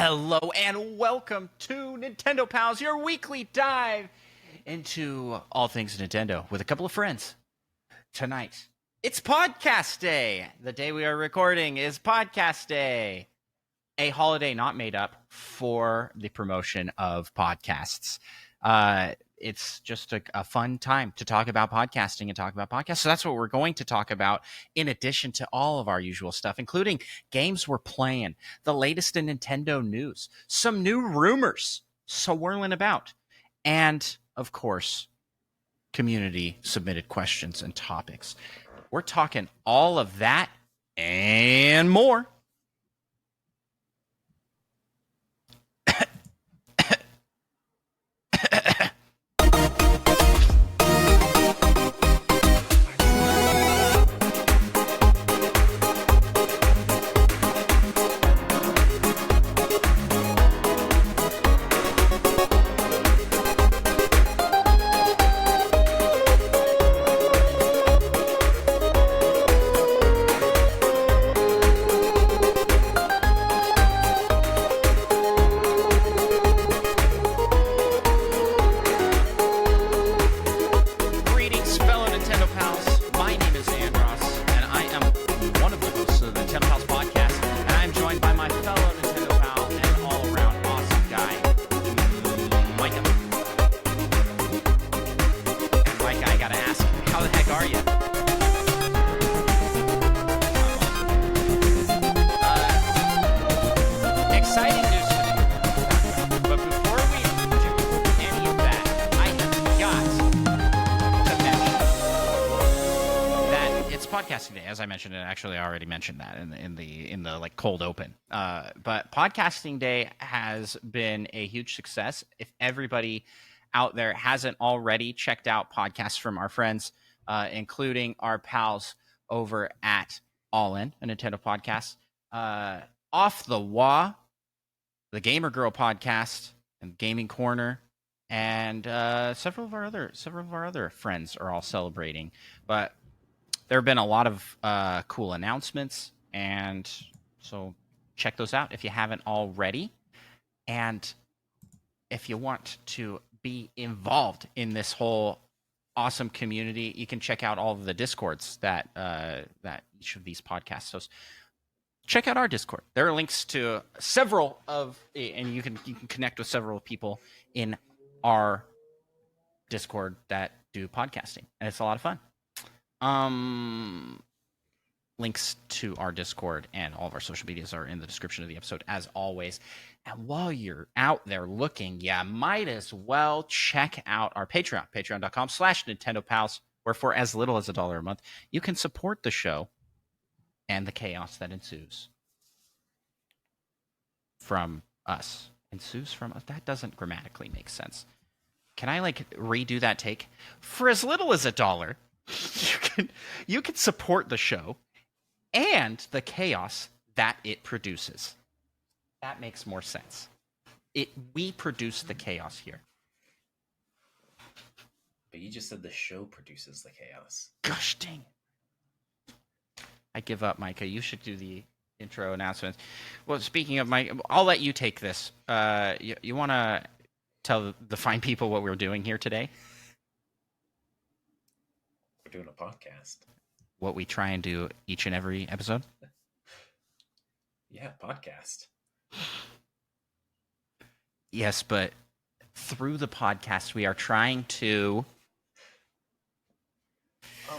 Hello and welcome to Nintendo Pals, your weekly dive into all things Nintendo with a couple of friends. Tonight, it's Podcast Day. The day we are recording is Podcast Day, a holiday not made up for the promotion of podcasts. It's just a fun time to talk about podcasting and talk about podcasts. So that's what we're going to talk about in addition to all of our usual stuff, including games we're playing, the latest in Nintendo news, some new rumors swirling about, and, of course, community submitted questions and topics. We're talking all of that and more. As I mentioned, and actually I already mentioned that in the like cold open. But Podcasting Day has been a huge success. If everybody out there hasn't already checked out podcasts from our friends, including our pals over at All In, a Nintendo podcast, Off the Wah, the Gamer Girl podcast, and Gaming Corner, and several of our other friends are all celebrating, but there have been a lot of cool announcements, and so check those out if you haven't already. And if you want to be involved in this whole awesome community, you can check out all of the Discords that each of these podcasts hosts. Check out our Discord. There are links to several of, and you can connect with several people in our Discord that do podcasting, and it's a lot of fun. Links to our Discord and all of our social medias are in the description of the episode, as always. And while you're out there looking, you might as well check out our Patreon, patreon.com/NintendoPals, where for as little as $1 a month, you can support the show and the chaos that ensues from us. Ensues from us? That doesn't grammatically make sense. Can I, redo that take? For as little as $1, you can support the show and the chaos that it produces. That makes more sense. We produce the chaos here. But you just said the show produces the chaos. Gosh dang it. I give up, Micah. You should do the intro announcements. Well, speaking of Mike, I'll let you take this. You want to tell the fine people what we're doing here today? Doing a podcast. What we try and do each and every episode? Yeah, podcast. Yes, but through the podcast, we are trying to...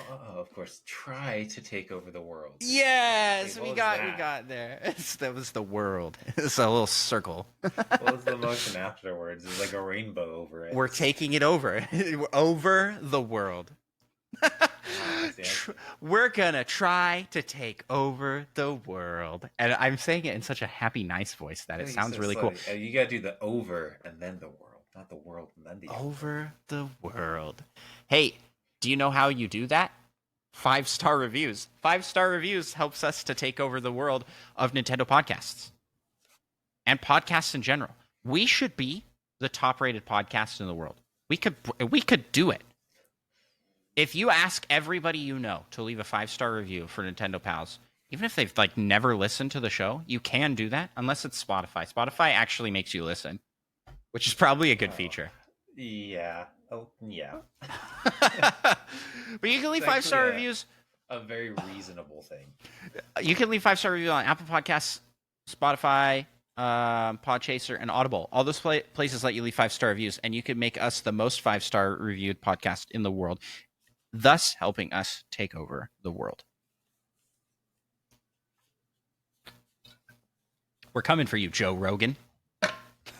of course. Try to take over the world. Yes, we got there. That was the world. It's a little circle. What was the motion afterwards? It's like a rainbow over it. We're taking it over. Over the world. We're gonna try to take over the world, and I'm saying it in such a happy, nice voice that it sounds really cool. You gotta do the over and then the world, not the world and then the over the world. Hey, do you know how you do that? 5-star reviews. 5-star reviews helps us to take over the world of Nintendo podcasts and podcasts in general. We should be the top-rated podcast in the world. We could do it. If you ask everybody you know to leave a 5-star review for Nintendo Pals, even if they've like never listened to the show, you can do that unless it's Spotify. Spotify actually makes you listen, which is probably a good Oh, feature. yeah. Oh, yeah. But you can leave It's five actually star reviews. a very reasonable thing. You can leave 5-star review on Apple Podcasts, Spotify, Podchaser, and Audible. All those places let you leave 5-star reviews, and you can make us the most 5-star reviewed podcast in the world, thus helping us take over the world. We're coming for you, Joe Rogan.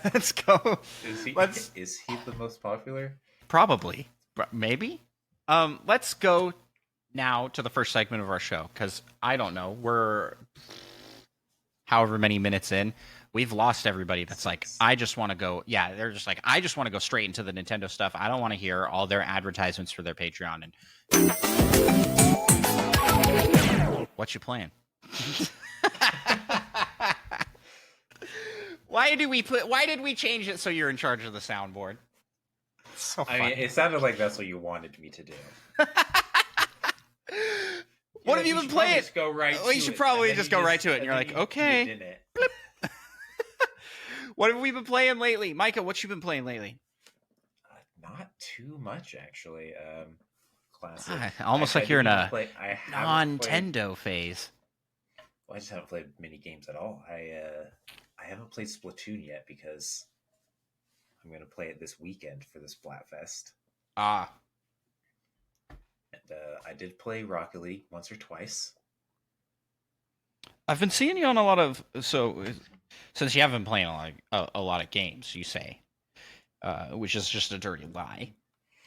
Let's go. Is he the most popular? Probably. Maybe. Let's go now to the first segment of our show, because I don't know. We're however many minutes in. We've lost everybody that's like, I just want to go. Yeah, they're just like, I just want to go straight into the Nintendo stuff. I don't want to hear all their advertisements for their Patreon. And what you playing? Why did we change it so you're in charge of the soundboard? So I mean, it sounded like that's what you wanted me to do. What have you been playing? Just go right. Well, you should probably just go right to it. And you're like, okay. What have we been playing lately, Micah? What you been playing lately? Not too much, actually. Classic. Almost like you're in a non-Nintendo phase. Well, I just haven't played mini games at all. I haven't played Splatoon yet because I'm going to play it this weekend for the Splatfest. Ah. And I did play Rocket League once or twice. I've been seeing you on a lot of... So, since you haven't been playing a lot of games, you say, which is just a dirty lie.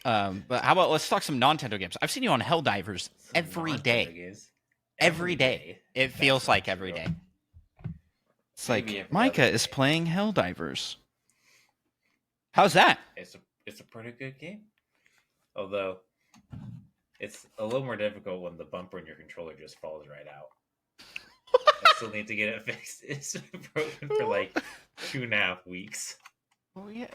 But how about let's talk some Nintendo games. I've seen you on Helldivers every day. Every day. It feels like every day. It's like, Micah is playing Helldivers. How's that? It's a pretty good game. Although, it's a little more difficult when the bumper in your controller just falls right out. I still need to get it fixed. It's been broken for like 2.5 weeks. Oh, yeah.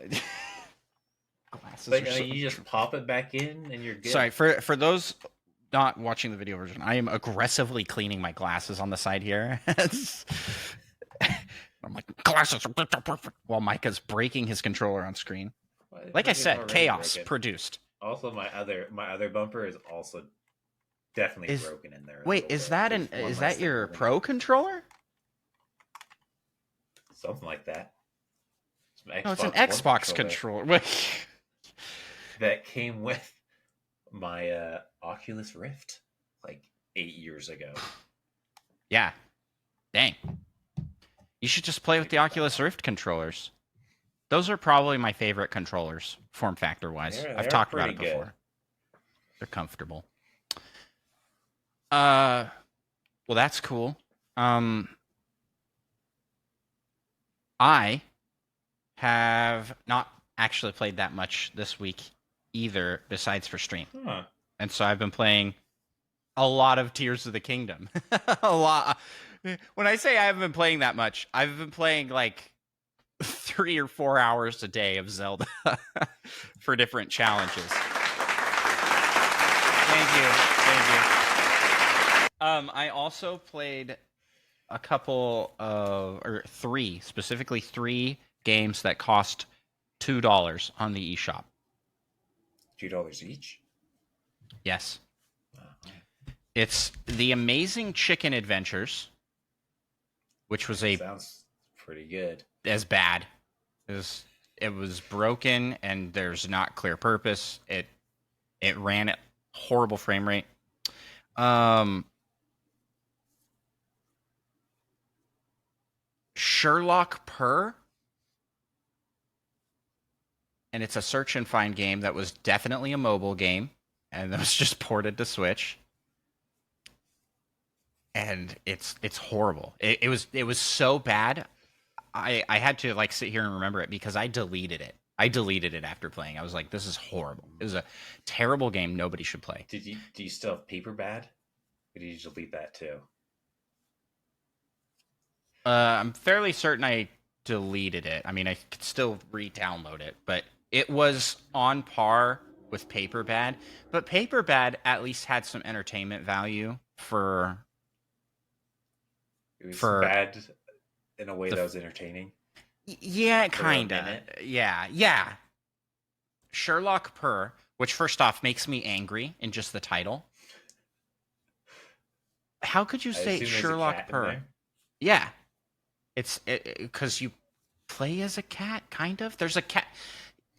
Glasses Like, are so you just pop it back in and you're good. Sorry, for those not watching the video version, I am aggressively cleaning my glasses on the side here. I'm like, glasses are perfect, while Micah's breaking his controller on screen. Like I said, chaos produced. Also, my other bumper is also definitely broken in there. Wait, is that your Pro controller? Something like that. No, it's an Xbox controller. That came with my Oculus Rift like 8 years ago. Yeah. Dang. You should just play with the Oculus Rift controllers. Those are probably my favorite controllers, form factor wise. I've talked about it before. Good. They're comfortable. Well, that's cool. I have not actually played that much this week either, besides for stream. Huh. And so I've been playing a lot of Tears of the Kingdom. A lot. When I say I haven't been playing that much, I've been playing like 3 or 4 hours a day of Zelda for different challenges. Thank you. I also played a couple of, or specifically three games that cost $2 on the eShop. $2 each? Yes. It's The Amazing Chicken Adventures, which was sounds pretty good. As bad. It was broken and there's not clear purpose. It ran at horrible frame rate. Sherlock Purr, and it's a search and find game that was definitely a mobile game, and that was just ported to Switch. And it's horrible. It was so bad. I had to like sit here and remember it because I deleted it. I deleted it after playing. I was like, this is horrible. It was a terrible game. Nobody should play. Do you still have Paper Bad? Or did you delete that too? I'm fairly certain I deleted it. I mean, I could still re-download it, but it was on par with Paper Bad. But Paper Bad at least had some entertainment value for It was for bad in a way the that was entertaining yeah, for a kind of. minute. Yeah. Sherlock Purr, which first off makes me angry in just the title. How could you I say assume there's a Sherlock cat in Purr? there. Yeah, it's because you play as a cat, kind of. There's a cat.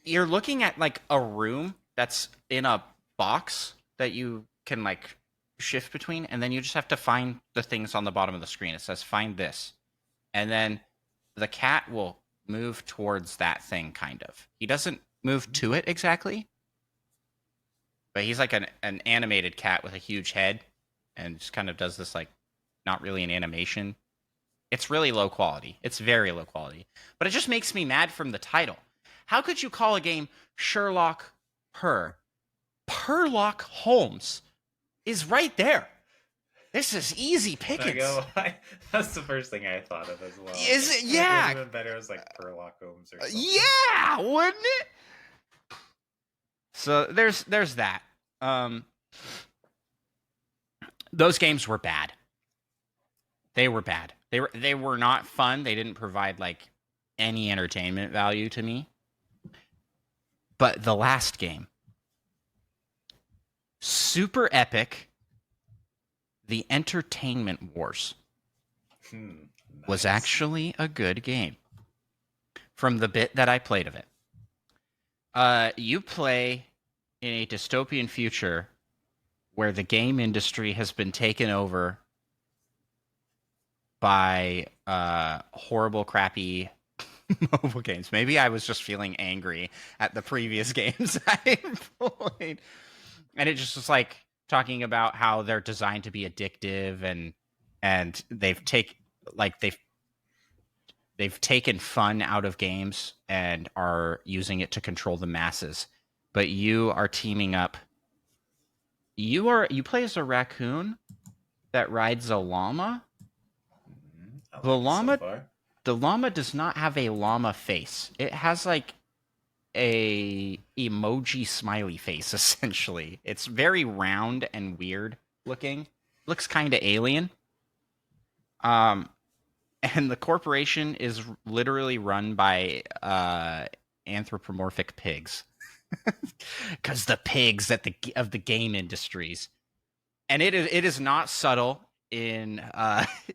You're looking at like a room that's in a box that you can like shift between, and then you just have to find the things on the bottom of the screen. It says find this, and then the cat will move towards that thing, kind of. He doesn't move to it exactly, but he's like an animated cat with a huge head, and just kind of does this like not really an animation. It's really low quality. It's very low quality. But it just makes me mad from the title. How could you call a game Sherlock Purr? Sherlock Holmes is right there. This is easy When I pickings. go, that's the first thing I thought of as well. Is it? It would Yeah. have been better. It was like Sherlock Holmes or something. Yeah, wouldn't it? So there's that. Those games were bad. They were bad. They were not fun. They didn't provide like any entertainment value to me. But the last game, super epic, The Entertainment Wars, was Nice. actually a good game. From the bit that I played of it, you play in a dystopian future where the game industry has been taken over by horrible, crappy mobile games. Maybe I was just feeling angry at the previous games I played, and it just was like talking about how they're designed to be addictive, and they've taken fun out of games and are using it to control the masses. But you are teaming up. You play as a raccoon that rides a llama. I The like it so llama far. the llama does not have a llama face. It has like a emoji smiley face essentially. It's very round and weird looking. Looks kind of alien. Um and the corporation is literally run by anthropomorphic pigs. Cuz the pigs of the game industries. And it is not subtle in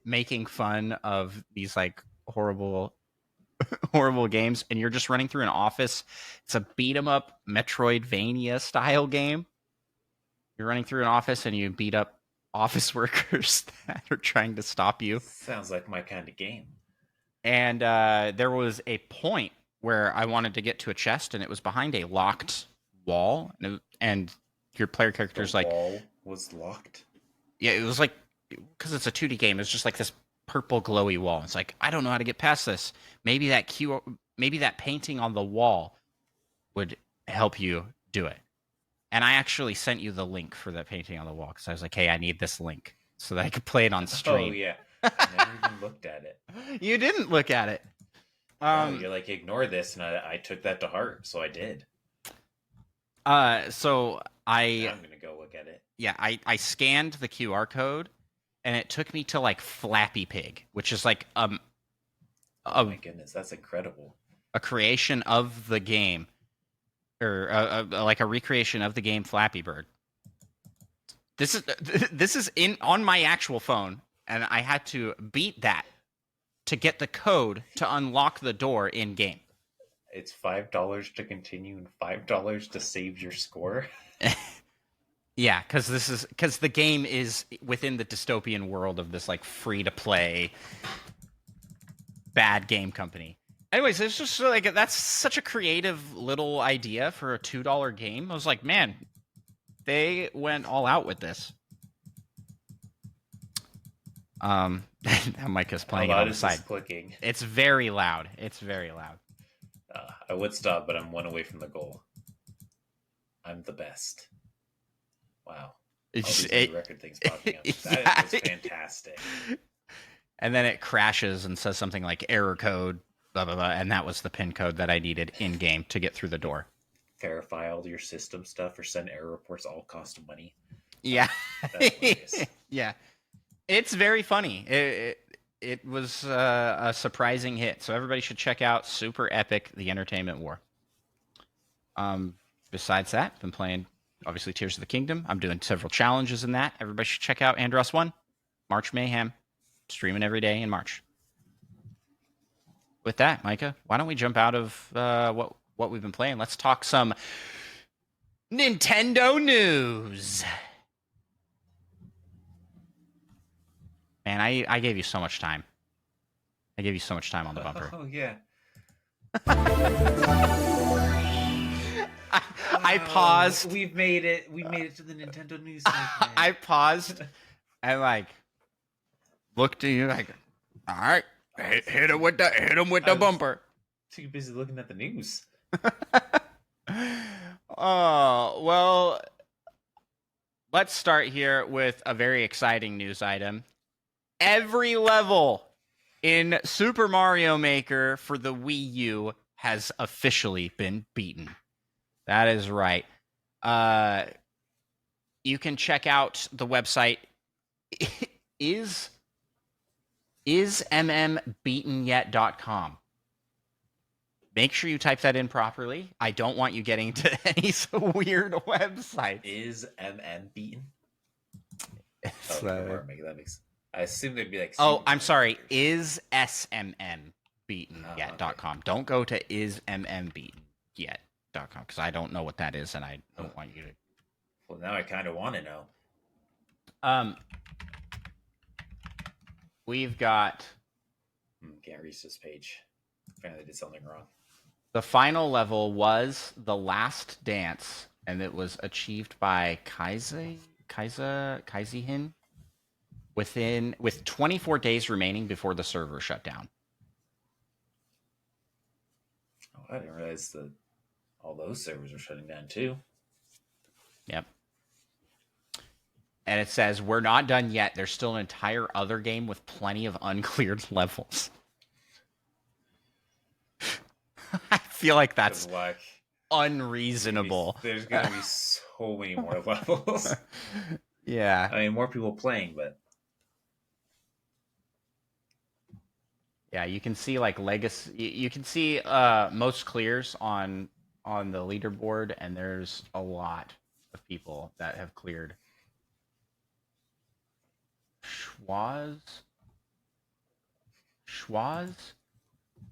making fun of these like horrible games, and you're just running through an office. It's a beat 'em up Metroidvania style game. You're running through an office and you beat up office workers that are trying to stop you. Sounds like my kind of game. And there was a point where I wanted to get to a chest, and it was behind a locked wall, and your player character's The like, wall was locked. yeah, it was like because it's a 2D game. It's just like this purple glowy wall. It's like I don't know how to get past this. Maybe that painting on the wall would help you do it. And I actually sent you the link for that painting on the wall because I was like, hey, I need this link so that I could play it on Oh stream. yeah, I never even looked at it. You didn't look at it. No, you're like ignore this, and I took that to heart, so I did. So Now I'm gonna go look at it. I scanned the QR code, and it took me to like Flappy Pig, which is like Oh my goodness, that's incredible. a creation of the game, or like a recreation of the game Flappy Bird. This is in on my actual phone, and I had to beat that to get the code to unlock the door in game. It's $5 to continue and $5 to save your score. Yeah, because the game is within the dystopian world of this like free to play bad game company. Anyways, it's just like that's such a creative little idea for a $2 game. I was like, man, they went all out with this. That mic is playing it How on loud the is side. this clicking? It's very loud. It's very loud. I would stop, but I'm one away from the goal. I'm the best. Wow. All these new record things popping up. That was fantastic. And then it crashes and says something like error code, blah, blah, blah. And that was the PIN code that I needed in game to get through the door. Verify all your system stuff or send error reports, all cost money. Yeah. That's hilarious. Yeah. It's very funny. it was a surprising hit. So everybody should check out Super Epic: The Entertainment War. Besides that, I've been playing obviously Tears of the Kingdom. I'm doing several challenges in that. Everybody should check out Andros 1, March Mayhem, streaming every day in March. With that, Micah, why don't we jump out of what we've been playing? Let's talk some Nintendo news. Man, I gave you so much time. I gave you so much time on the bumper. Oh yeah. I paused. We've made it. We made it to the Nintendo news segment. I paused and like looked at you like, all right, hit him with the bumper. Too busy looking at the news. Oh well, let's start here with a very exciting news item. Every level in Super Mario Maker for the Wii U has officially been beaten. That is right. You can check out the website ismmbeatenyet.com. Make sure you type that in properly. I don't want you getting to any weird website. Is MM beaten? It's, that makes. I assume they'd be like. Oh, I'm sorry. Is smmbeatenyet.com. Don't go to ismmbeatenyet.com because I don't know what that is, and I don't want you to. Well, now I kind of want to know. We've got. Can't reach this page. Apparently, did something wrong. The final level was The Last Dance, and it was achieved by Kaizihin with 24 days remaining before the server shut down. Oh, I didn't realize that all those servers are shutting down too. Yep. And it says, we're not done yet. There's still an entire other game with plenty of uncleared levels. I feel like that's unreasonable. There's going to be so many more levels. Yeah. I mean, more people playing, but... Yeah, you can see like legacy. You can see most clears on the leaderboard, and there's a lot of people that have cleared. Schwaz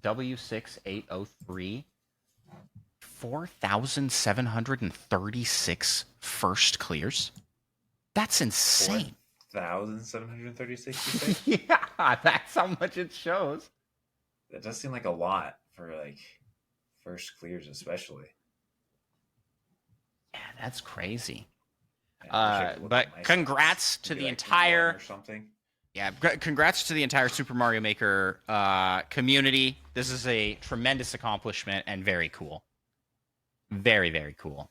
W6803 4,736 first clears. That's insane. 4,736, you say? Yeah, that's how much it shows. That does seem like a lot for like first clears, especially. Yeah, that's crazy. But congrats to the entire or something. Yeah, congrats to the entire Super Mario Maker community. This is a tremendous accomplishment and very cool. Very, very cool.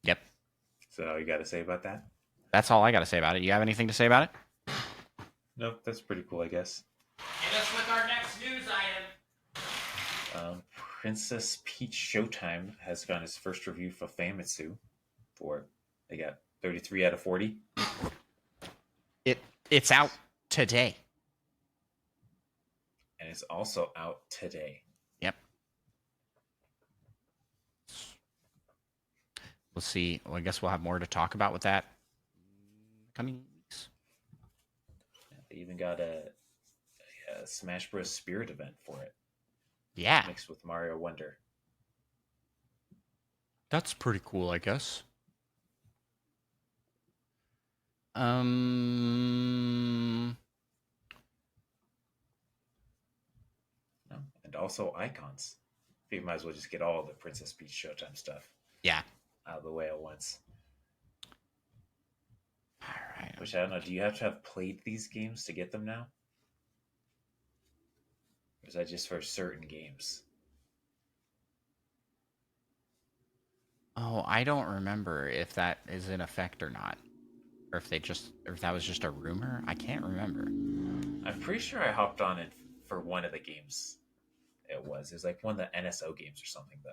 Yep. So you got to say about that? That's all I got to say about it. You have anything to say about it? Nope, that's pretty cool, I guess. Hit us with our next news item. Princess Peach Showtime has gotten its first review for Famitsu. They got 33 out of 40. It's out today. And it's also out today. Yep. We'll see. Well, I guess we'll have more to talk about with that coming weeks. They even got a Smash Bros. Spirit event for it. Yeah. Mixed with Mario Wonder. That's pretty cool, I guess. And also icons. You might as well just get all the Princess Peach Showtime stuff. Yeah. Out of the way at once. All right. Which I don't know. Do you have to have played these games to get them now? Or is that just for certain games? Oh, I don't remember if that is in effect or not. Or if that was just a rumor. I can't remember. I'm pretty sure I hopped on it for one of the games. It was like one of the NSO games or something, though.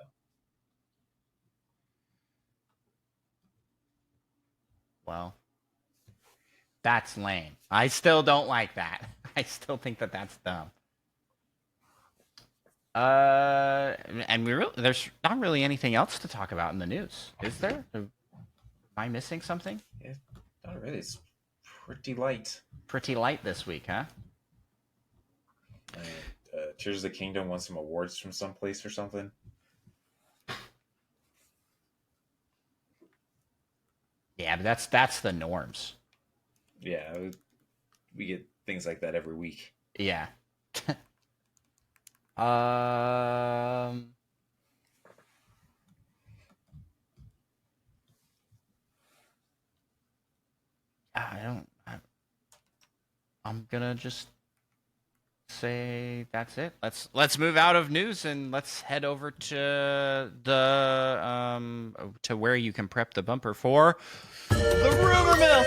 Well, that's lame. I still don't like that. I still think that that's dumb. And there's not really anything else to talk about in the news, is there? Am I missing something? Yeah, not really. It's pretty light. Pretty light this week, huh? I mean, Tears of the Kingdom won some awards from someplace or something. Yeah, but that's the norms. Yeah, we get things like that every week. Yeah. I don't. I'm gonna just say that's it. Let's move out of news and let's head over to the to where you can prep the bumper for the rumor mill.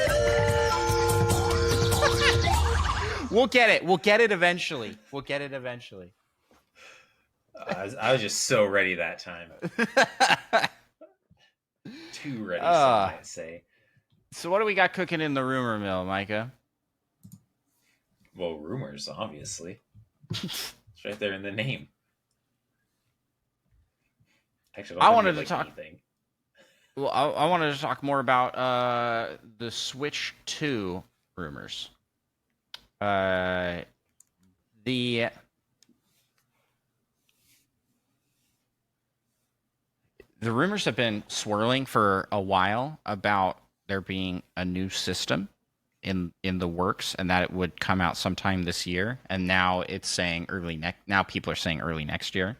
We'll get it. We'll get it eventually. We'll get it eventually. I was just so ready that time. Too ready, some might say. So what do we got cooking in the rumor mill, Micah? Well, rumors, obviously. It's right there in the name. Actually, I wanted to talk. Anything. Well, I wanted to talk more about the Switch 2 rumors. The rumors have been swirling for a while about there being a new system in the works and that it would come out sometime this year, and now it's saying now people are saying early next year,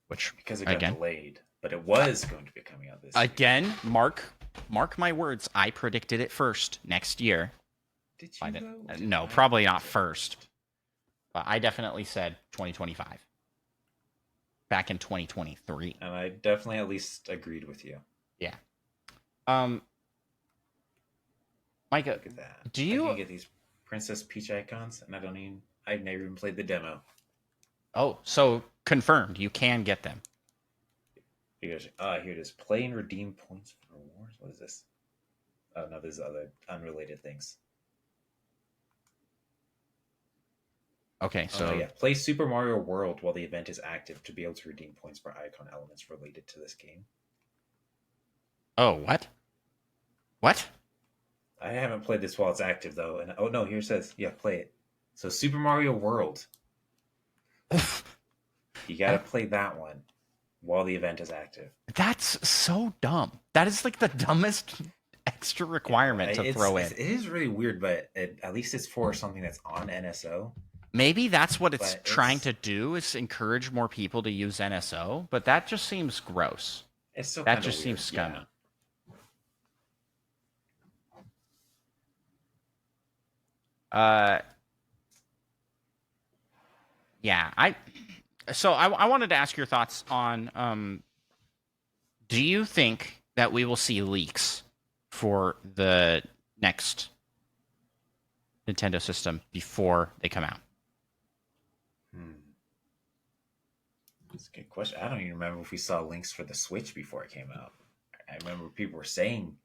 which because it got delayed, but it was going to be coming out this year. Again, mark my words, I predicted it first next year. Did you no, probably not first. But I definitely said 2025. Back in 2023. And I definitely at least agreed with you. Yeah. Micah, look at that. Do you I can get these Princess Peach icons, and I've never even played the demo. Oh, so confirmed. You can get them. Here it is. Play and redeem points for rewards. What is this? Oh no, there's other unrelated things. Okay, so play Super Mario World while the event is active to be able to redeem points for icon elements related to this game. Oh, what? What? I haven't played this while it's active though, and oh no, here it says, play it. So Super Mario World, you gotta play that one while the event is active. That's so dumb. That is like the dumbest extra requirement to throw in. It is really weird, but at least it's for something that's on NSO. Maybe that's what it's trying to do, is encourage more people to use NSO, but that just seems gross. It's so that just seems scummy. Yeah. I wanted to ask your thoughts on do you think that we will see leaks for the next Nintendo system before they come out? That's a good question. I don't even remember if we saw links for the Switch before it came out. I remember people were saying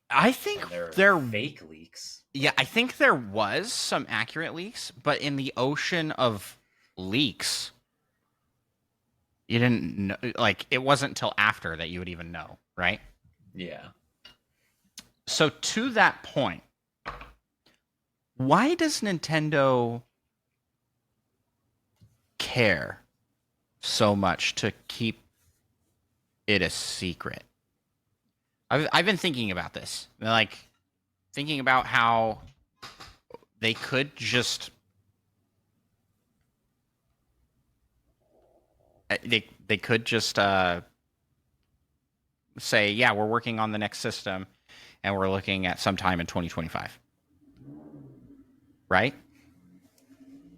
I think they're fake leaks. Yeah, I think there was some accurate leaks, but in the ocean of leaks, you didn't know, like, it wasn't until after that you would even know, right? Yeah. So to that point, why does Nintendo care so much to keep it a secret? I've been thinking about this, like thinking about how they could just they could just say, yeah, we're working on the next system and we're looking at sometime in 2025, right?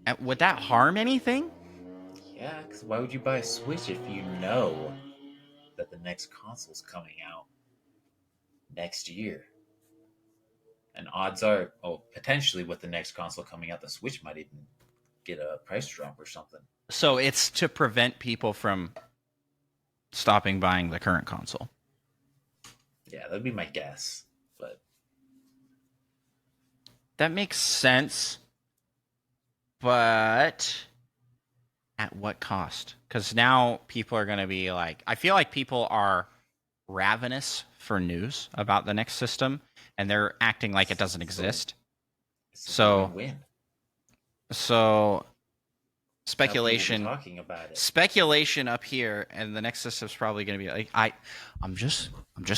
And would that harm anything? Yeah, because why would you buy a Switch if you know that the next console's coming out next year? And odds are, potentially with the next console coming out, the Switch might even get a price drop or something. So it's to prevent people from stopping buying the current console. Yeah, that'd be my guess. But that makes sense, but at what cost? Because now people are going to be like, I feel like people are ravenous for news about the next system, and they're acting like it doesn't exist. It's a So, win-win. so Now people will be speculation, talking about it. speculation up here, and the next system's probably going to be like, I'm just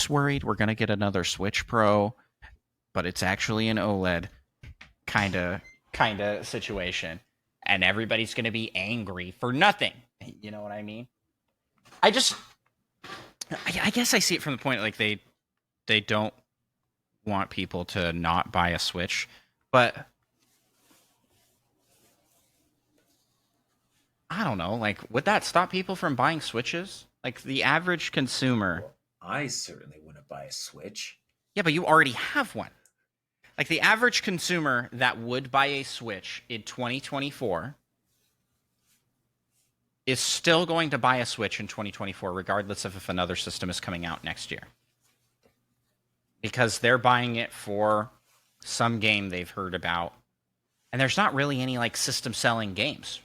worried we're going to get another Switch Pro, but it's actually an OLED kind of situation, and everybody's going to be angry for nothing. You know what I mean? I guess I see it from the point like they don't want people to not buy a Switch, but I don't know. Like, would that stop people from buying Switches? Like the average consumer. Well, I certainly wouldn't buy a Switch. Yeah, but you already have one. Like the average consumer that would buy a Switch in 2024 is still going to buy a Switch in 2024, regardless of if another system is coming out next year. Because they're buying it for some game they've heard about. And there's not really any like system selling games.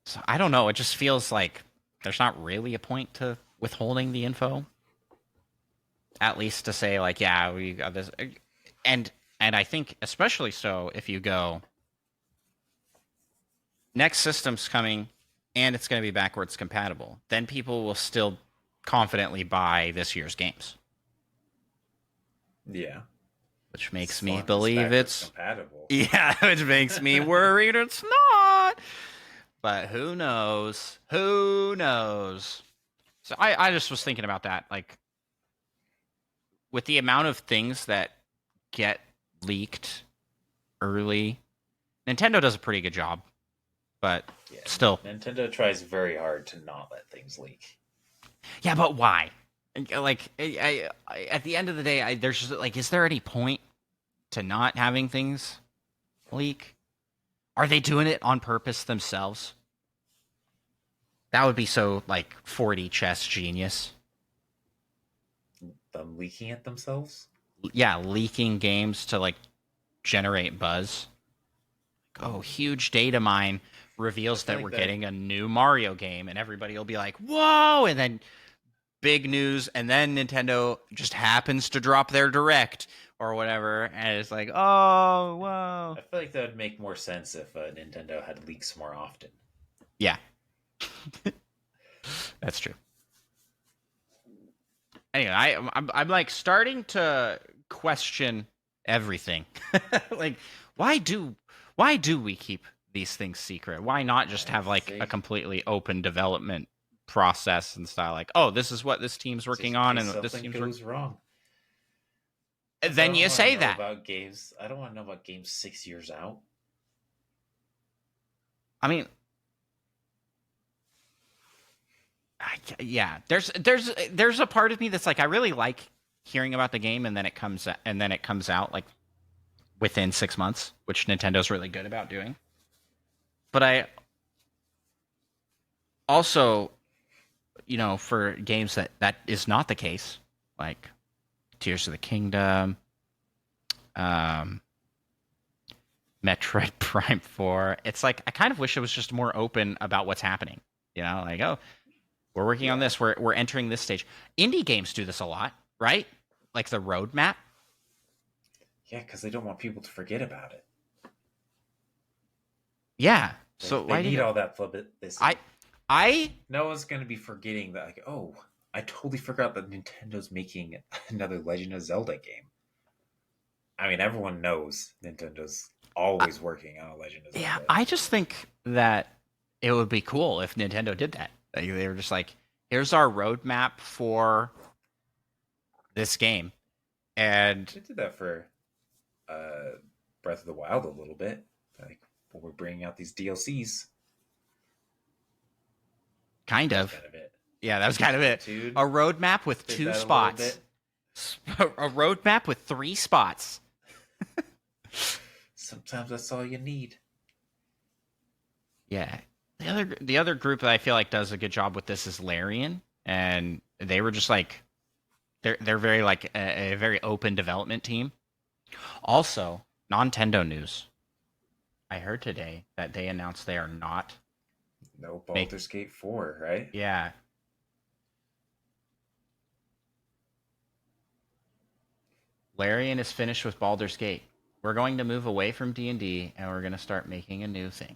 So I don't know. It just feels like there's not really a point to withholding the info. At least to say like, yeah, we got this. And I think especially so if you go, next system's coming and it's going to be backwards compatible, then people will still confidently buy this year's games. Yeah. Which makes As me long as believe it's compatible. Yeah, which makes me worried it's not. But who knows? Who knows? So I just was thinking about that. Like, with the amount of things that get leaked early, Nintendo does a pretty good job. But Yeah, still. Nintendo tries very hard to not let things leak. Yeah, but why? Like, at the end of the day, there's just, like, is there any point to not having things leak? Are they doing it on purpose themselves? That would be so, like, 4D chess genius. Them leaking it themselves? Yeah, leaking games to, like, generate buzz. Oh, huge data mine reveals that we're getting a new Mario game, and everybody will be like, whoa! And then big news, and then Nintendo just happens to drop their Direct or whatever, and it's like, oh, whoa. I feel like that would make more sense if Nintendo had leaks more often. Yeah. That's true. Anyway, I'm like starting to question everything. Like, why do we keep these things secret? Why not just have like a completely open development process and style? Like, oh, this is what this team's working on, and this team's goes wrong. Then you say that about games. I don't want to know about games 6 years out. I mean, yeah, there's a part of me that's like, I really like hearing about the game, and then it comes out like within 6 months, which Nintendo's really good about doing. But I also, you know, for games that is not the case, like Tears of the Kingdom, Metroid Prime 4, it's like I kind of wish it was just more open about what's happening. You know, like, oh, we're working on this, we're entering this stage. Indie games do this a lot, right? Like the roadmap. Yeah, because they don't want people to forget about it. Yeah. So they need all that publicity. No one's going to be forgetting that, like, oh, I totally forgot that Nintendo's making another Legend of Zelda game. I mean, everyone knows Nintendo's always working on a Legend of Zelda. Yeah, I just think that it would be cool if Nintendo did that. Like, they were just like, here's our roadmap for this game. And they did that for Breath of the Wild a little bit. Like, well, we're bringing out these DLCs. Kind of. Kind of it. Yeah, that was kind of it. Dude, a roadmap with 2 spots. A roadmap with 3 spots. Sometimes that's all you need. Yeah. The other group that I feel like does a good job with this is Larian, and they were just like, They're very like a very open development team. Also, Nintendo news. I heard today that they announced they are not No make. Baldur's Gate 4, right? Yeah, Larian is finished with Baldur's Gate. We're going to move away from D&D and we're going to start making a new thing.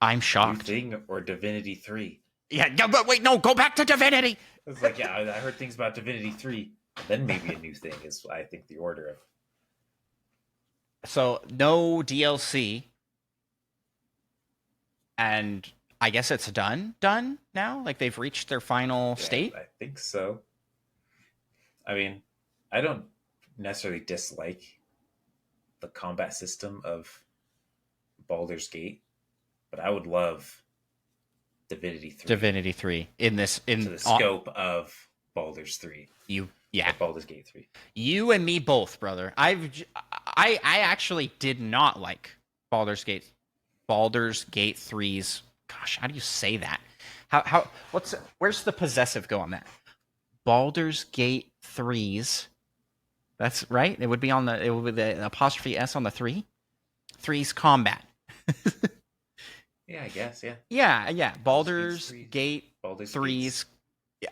I'm New shocked. thing or Divinity 3? Yeah, no, but wait, no, go back to Divinity. It's like, yeah, I heard things about Divinity 3. Then maybe a new thing is, I think, the order of. So no DLC, and I guess it's done now. Like they've reached their final Yeah, state. I think so. I mean, I don't necessarily dislike the combat system of Baldur's Gate, but I would love Divinity 3 Divinity 3 in this to the scope of Baldur's 3. you yeah. Baldur's Gate 3. You and me both, brother. I actually did not like Baldur's Gate 3's. Gosh, how do you say that? Where's the possessive go on that? Baldur's Gate 3's. That's right. It would be the apostrophe S on the 3. 3's combat. Yeah, I guess, yeah. Yeah. Baldur's Gate Baldur's 3's.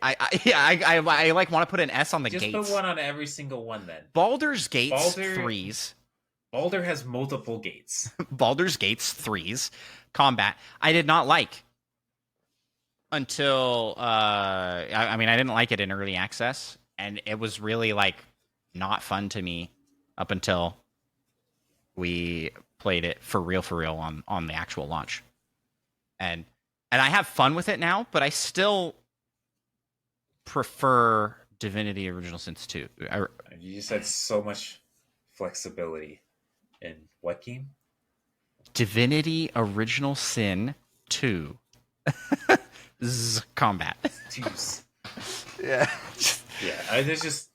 I like want to put an S on the Just gates. put one on every single one then. Baldur's Gates 3's. Baldur has multiple gates. Baldur's Gates 3's combat. I did not like until I mean I didn't like it in early access, and it was really like not fun to me up until we played it for real on the actual launch. And I have fun with it now, but I still prefer Divinity Original Sins 2. You just had so much flexibility in what game? Divinity Original Sin 2. Combat. Twos. Yeah. Yeah, there's just.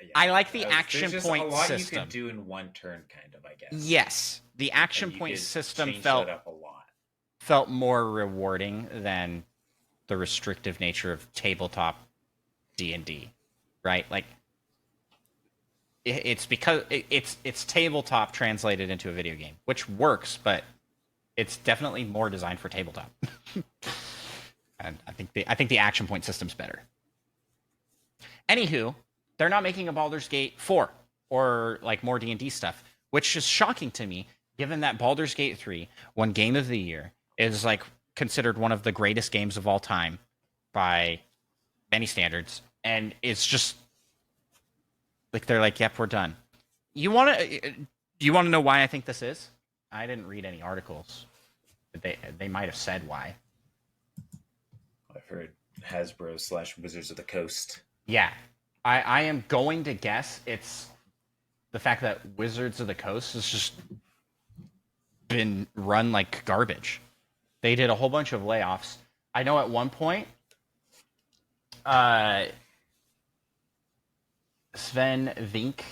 Yeah, I like the action there's point a lot system. You could do in one turn, kind of, I guess. Yes, the action point system felt up a lot. Felt more rewarding than the restrictive nature of tabletop D&D, right? Like it's because it's tabletop translated into a video game, which works, but it's definitely more designed for tabletop. And I think the action point system's better. Anywho, they're not making a Baldur's Gate 4 or like more D&D stuff, which is shocking to me, given that Baldur's Gate 3 won Game of the Year, is like considered one of the greatest games of all time by many standards, and it's just like they're like, "Yep, we're done." Do you want to know why I think this is? I didn't read any articles, but they might have said why. I've heard Hasbro / Wizards of the Coast. Yeah, I am going to guess it's the fact that Wizards of the Coast has just been run like garbage. They did a whole bunch of layoffs. I know at one point, Sven Vinks,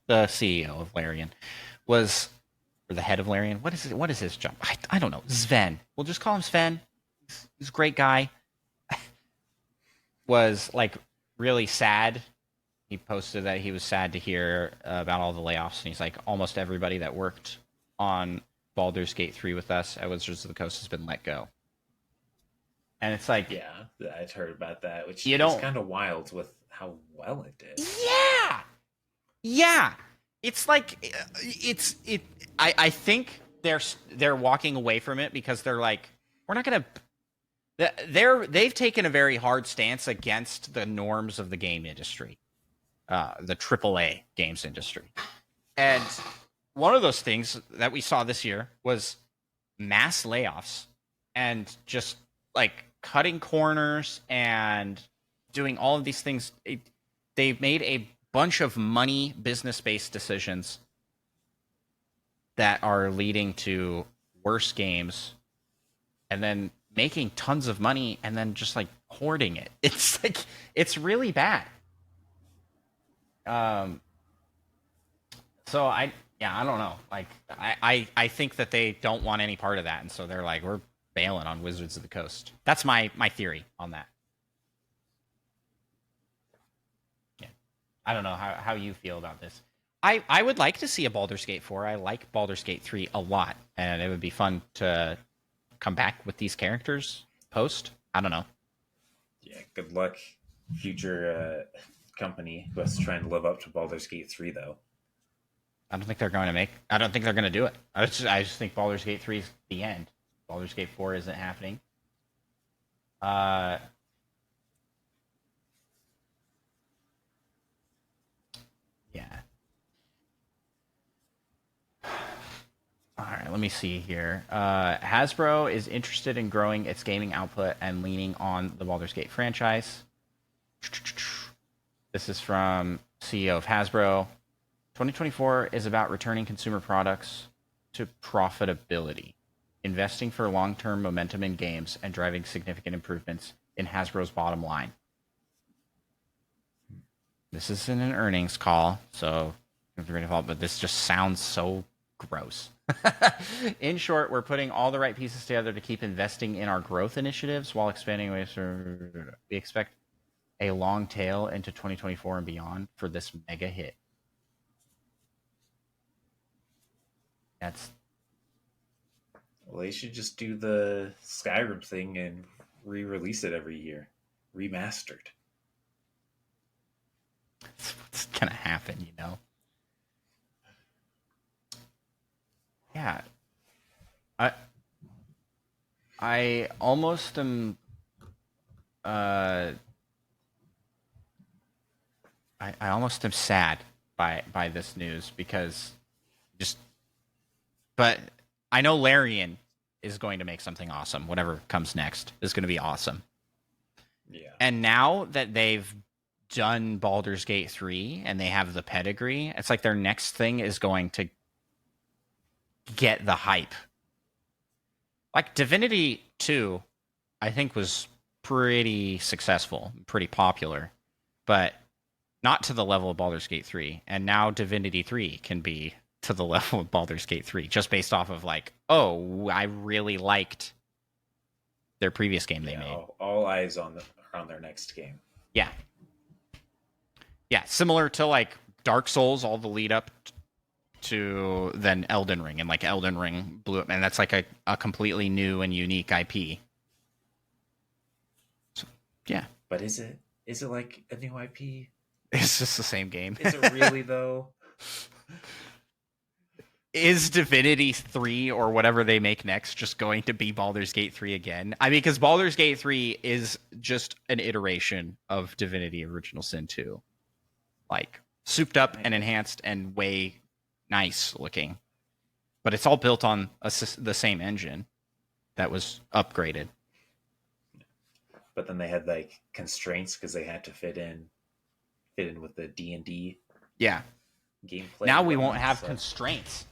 the CEO of Larian, was, or the head of Larian. What is his job? I don't know. Sven. We'll just call him Sven. He's a great guy. Was like really sad. He posted that he was sad to hear about all the layoffs, and he's like, almost everybody that worked on Baldur's Gate 3 with us at Wizards of the Coast has been let go. And it's like, yeah, I'd heard about that, which is kind of wild with how well it did. Yeah. It's like I think they're walking away from it because they're like, we're not gonna. They've taken a very hard stance against the norms of the game industry, the AAA games industry, and one of those things that we saw this year was mass layoffs and just like cutting corners and doing all of these things. They've made a bunch of money business-based decisions that are leading to worse games, and then making tons of money and then just like hoarding it. It's like, it's really bad. So I don't know. Like I think that they don't want any part of that, and so they're like, we're bailing on Wizards of the Coast. That's my theory on that. Yeah, I don't know how you feel about this. I would like to see a Baldur's Gate 4. I like Baldur's Gate 3 a lot, and it would be fun to come back with these characters post. I don't know. Yeah, good luck, future company who's trying to live up to Baldur's Gate 3, though. I don't think they're going to make. I don't think they're going to do it. I just think Baldur's Gate 3 is the end. Baldur's Gate 4 isn't happening. Yeah. All right, let me see here. Hasbro is interested in growing its gaming output and leaning on the Baldur's Gate franchise. This is from CEO of Hasbro. 2024 is about returning consumer products to profitability, investing for long-term momentum in games, and driving significant improvements in Hasbro's bottom line. This isn't an earnings call, so but this just sounds so gross. In short, we're putting all the right pieces together to keep investing in our growth initiatives while expanding ways. We expect a long tail into 2024 and beyond for this mega hit. Well, they should just do the Skyrim thing and re-release it every year, remastered. It's gonna happen, you know. Yeah, I almost am. I almost am sad by this news because just. But I know Larian is going to make something awesome. Whatever comes next is going to be awesome. Yeah. And now that they've done Baldur's Gate 3 and they have the pedigree, it's like their next thing is going to get the hype. Like Divinity 2, I think was pretty successful, pretty popular, but not to the level of Baldur's Gate 3. And now Divinity 3 can be to the level of Baldur's Gate 3 just based off of like, oh, I really liked their previous game they made. All eyes on their next game. Yeah. Yeah, similar to like Dark Souls, all the lead up to then Elden Ring, and like Elden Ring blew up, and that's like a completely new and unique IP. So, yeah. But is it like a new IP? It's just the same game. Is it really though? Is Divinity 3 or whatever they make next just going to be Baldur's Gate 3 again? I mean, because Baldur's Gate 3 is just an iteration of Divinity Original Sin 2. Like, souped up and enhanced and way nice looking. But it's all built on the same engine that was upgraded. But then they had like constraints because they had to fit in with the D&D. Yeah. Gameplay. Now we won't have constraints.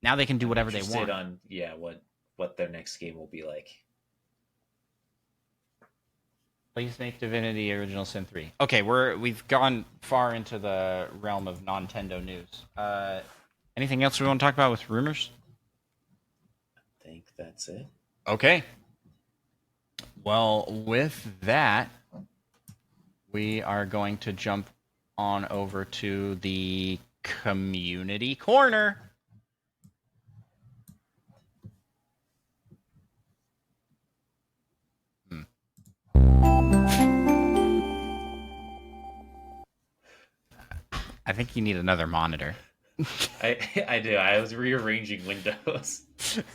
Now they can do whatever they want. On what their next game will be like. Please make Divinity Original Sin 3. Okay, we've gone far into the realm of Nintendo news. Anything else we want to talk about with rumors? I think that's it. Okay. Well, with that, we are going to jump on over to the community corner. I think you need another monitor. I do. I was rearranging windows.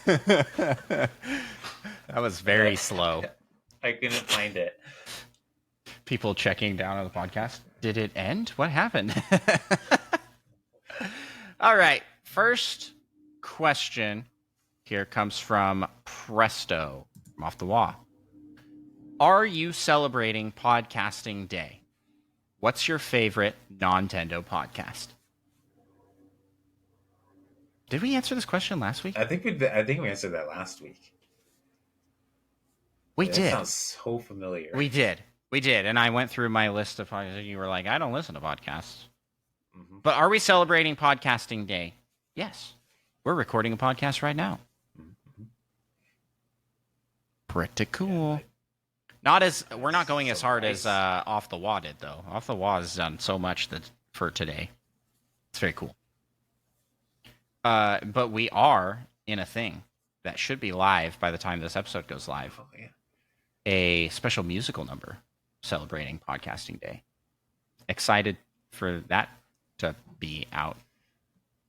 That was very slow. I couldn't find it. People checking down on the podcast. Did it end? What happened? All right. First question here comes from Presto from Off the Wall. Are you celebrating Podcasting Day? What's your favorite Nintendo podcast? Did we answer this question last week? I think we answered that last week. We did. That sounds so familiar. We did, and I went through my list of podcasts, and you were like, "I don't listen to podcasts." Mm-hmm. But are we celebrating Podcasting Day? Yes, we're recording a podcast right now. Mm-hmm. Pretty Yeah, cool. Not as we're not that's going as so hard nice. as Off the Wall did though. Off the Wall has done so much that for today. It's very cool. But we are in a thing that should be live by the time this episode goes live. Oh yeah. A special musical number celebrating podcasting day. Excited for that to be out.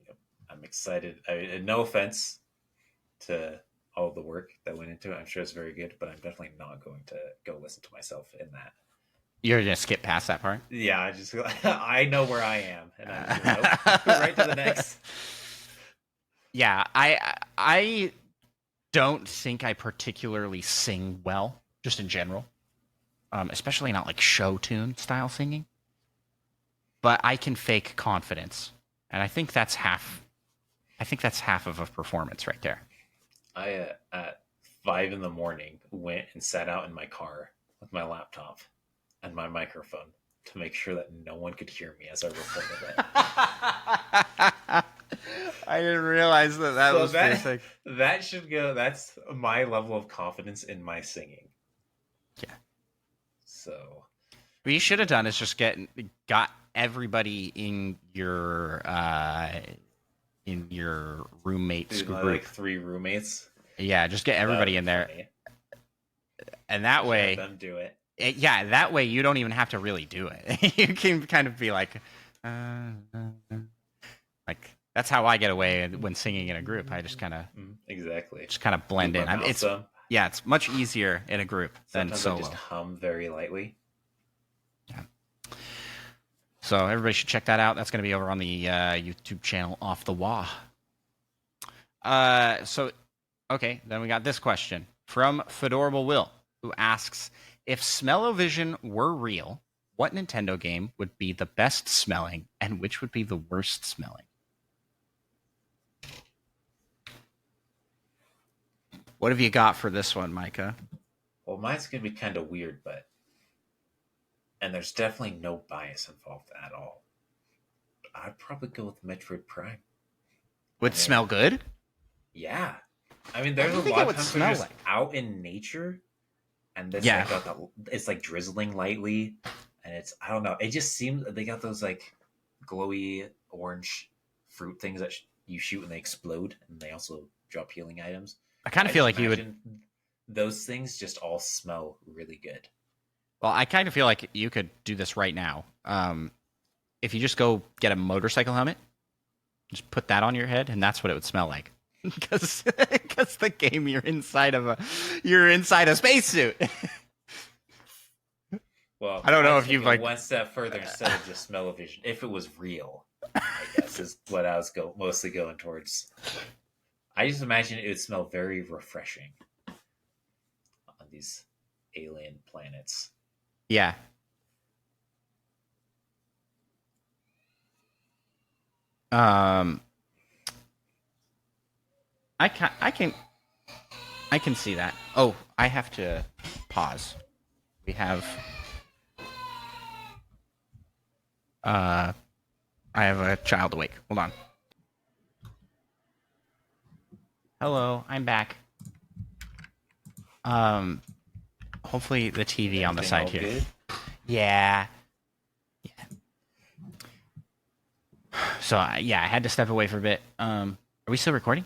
Yep. I'm excited. No offense to all the work that went into it. I'm sure it's very good, but I'm definitely not going to go listen to myself in that. You're gonna skip past that part. Yeah, I just I know where I am, and I'm just nope, right to the next. Yeah, I don't think I particularly sing well, just in general, especially not like show tune style singing. But I can fake confidence, and I think that's half. I think that's half of a performance right there. I at 5 in the morning went and sat out in my car with my laptop and my microphone to make sure that no one could hear me as I recorded it. I didn't realize that So was that should go. That's my level of confidence in my singing. Yeah. So What you should have done is just got everybody in your roommate's dude, my, group. like 3 roommates. Yeah, just get everybody in there, Funny. and that way, Let them do it. Yeah, that way you don't even have to really do it. You can kind of be like, like that's how I get away when singing in a group. I just kind of exactly blend in. It's it's much easier in a group than sometimes solo. I just hum very lightly. Yeah. So everybody should check that out. That's going to be over on the YouTube channel Off the Wall. Okay, then we got this question from Fedorable Will, who asks, if smell-o-vision were real, what Nintendo game would be the best smelling and which would be the worst smelling? What have you got for this one, Micah? Well, mine's gonna be kind of weird, and there's definitely no bias involved at all. I'd probably go with Metroid Prime. Would smell good? Yeah. I mean, there's a lot of times when you're just out in nature, and this it's like drizzling lightly, and it's, I don't know, it just seems they got those like glowy orange fruit things that you shoot and they explode, and they also drop healing items. I kind of feel like you would. Those things just all smell really good. Well, I kind of feel like you could do this right now. If you just go get a motorcycle helmet, just put that on your head, and that's what it would smell like. Because the game you're inside a spacesuit. Well, I don't know if you've like one step further instead of just smell-o-vision. If it was real, I guess is what I was mostly going towards. I just imagine it would smell very refreshing on these alien planets. Yeah. I can see that. Oh, I have to pause. We have I have a child awake. Hold on. Hello, I'm back. Hopefully the TV on the side here. Good? Yeah. So I had to step away for a bit. Are we still recording?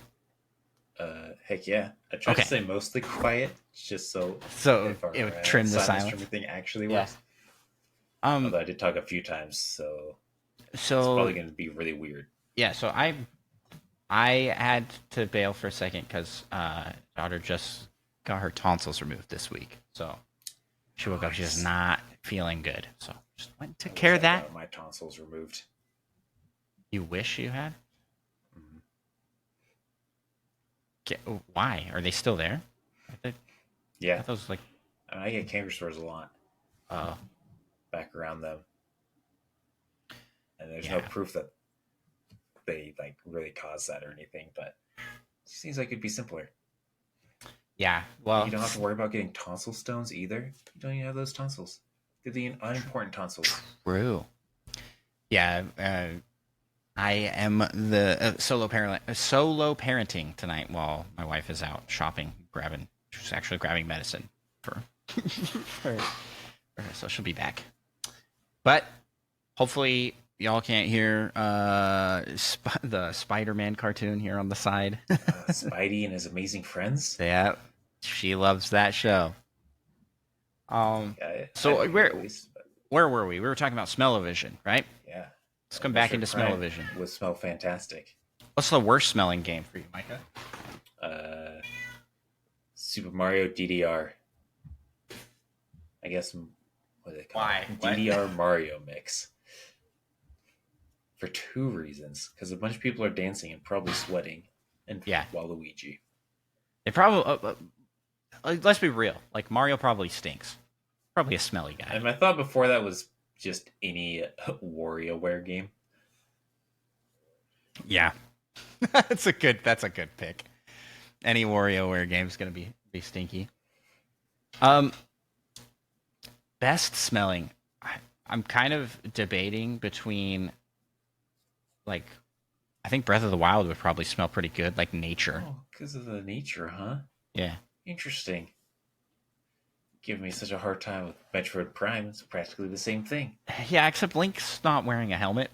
Heck yeah. I tried to stay mostly quiet, just so it would trim the silence. Everything actually works. Although I did talk a few times, so it's probably going to be really weird. Yeah, so I had to bail for a second because daughter just got her tonsils removed this week, so she woke up. She's not feeling good, so just went and took care of that. My tonsils removed. You wish you had? Why? Are they still there? Yeah. Those like I get canker sores a lot. Back around them. And there's no proof that they like really cause that or anything, but it seems like it'd be simpler. Yeah. Well, you don't have to worry about getting tonsil stones either. You don't even have those tonsils. They're the unimportant tonsils. True. Yeah. I am the solo parenting tonight while my wife is out shopping, grabbing She's actually grabbing medicine for, for so she'll be back. But hopefully y'all can't hear the Spider-Man cartoon here on the side. Spidey and his amazing friends. Yeah, she loves that show. Yeah, So where were we? We were talking about smell-o-vision, right? Yeah. Let's come back into smell-o-vision. Would smell fantastic. What's the worst smelling game for you, Micah? Super Mario DDR. I guess what do they call Why? it? DDR Mario mix. For two reasons. Because a bunch of people are dancing and probably sweating. And Waluigi. It probably let's be real. Like Mario probably stinks. Probably a smelly guy. And my thought before that was just any WarioWare game. Yeah. that's a good pick. Any WarioWare game is gonna be stinky. Best smelling. I'm kind of debating between like I think Breath of the Wild would probably smell pretty good, like nature. Oh, because of the nature, huh? Yeah. Interesting. Give me such a hard time with Metroid Prime. It's practically the same thing. Yeah, except Link's not wearing a helmet.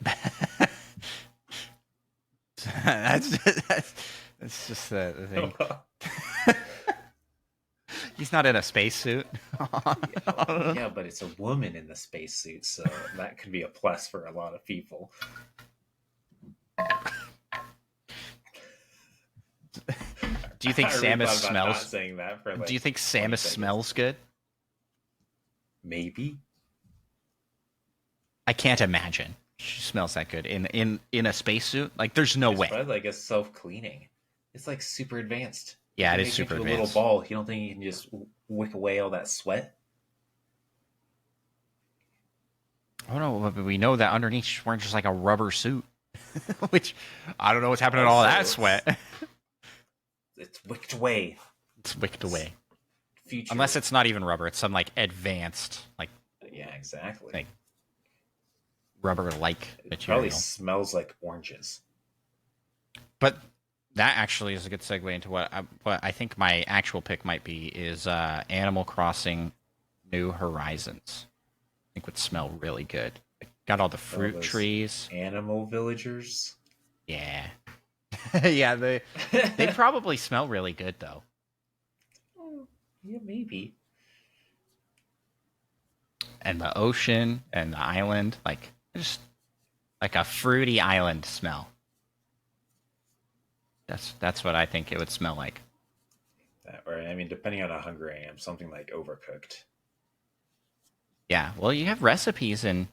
that's just the thing. He's not in a spacesuit. Yeah, but it's a woman in the spacesuit, so that could be a plus for a lot of people. Do you think Samus smells? Saying that for like do you think Samus smells good? Maybe. I can't imagine she smells that good in a spacesuit. Like, there's no way. It's like a self-cleaning. It's like super advanced. Yeah, it is super advanced. A little ball. You don't think you can just wick away all that sweat? Oh no, but we know that underneath she's wearing just like a rubber suit, which I don't know what's happening to all that sweat. It's wicked away. It's wicked away. Future. Unless it's not even rubber; it's some like advanced, like exactly, like rubber-like material. Probably smells like oranges. But that actually is a good segue into what I think my actual pick might be is Animal Crossing New Horizons. I think would smell really good. Got all the fruit trees. Animal villagers. Yeah. Yeah, they probably smell really good though. Yeah, maybe. And the ocean and the island, like just like a fruity island smell. That's what I think it would smell like. Or I mean, depending on how hungry I am, something like Overcooked. Yeah, well, you have recipes in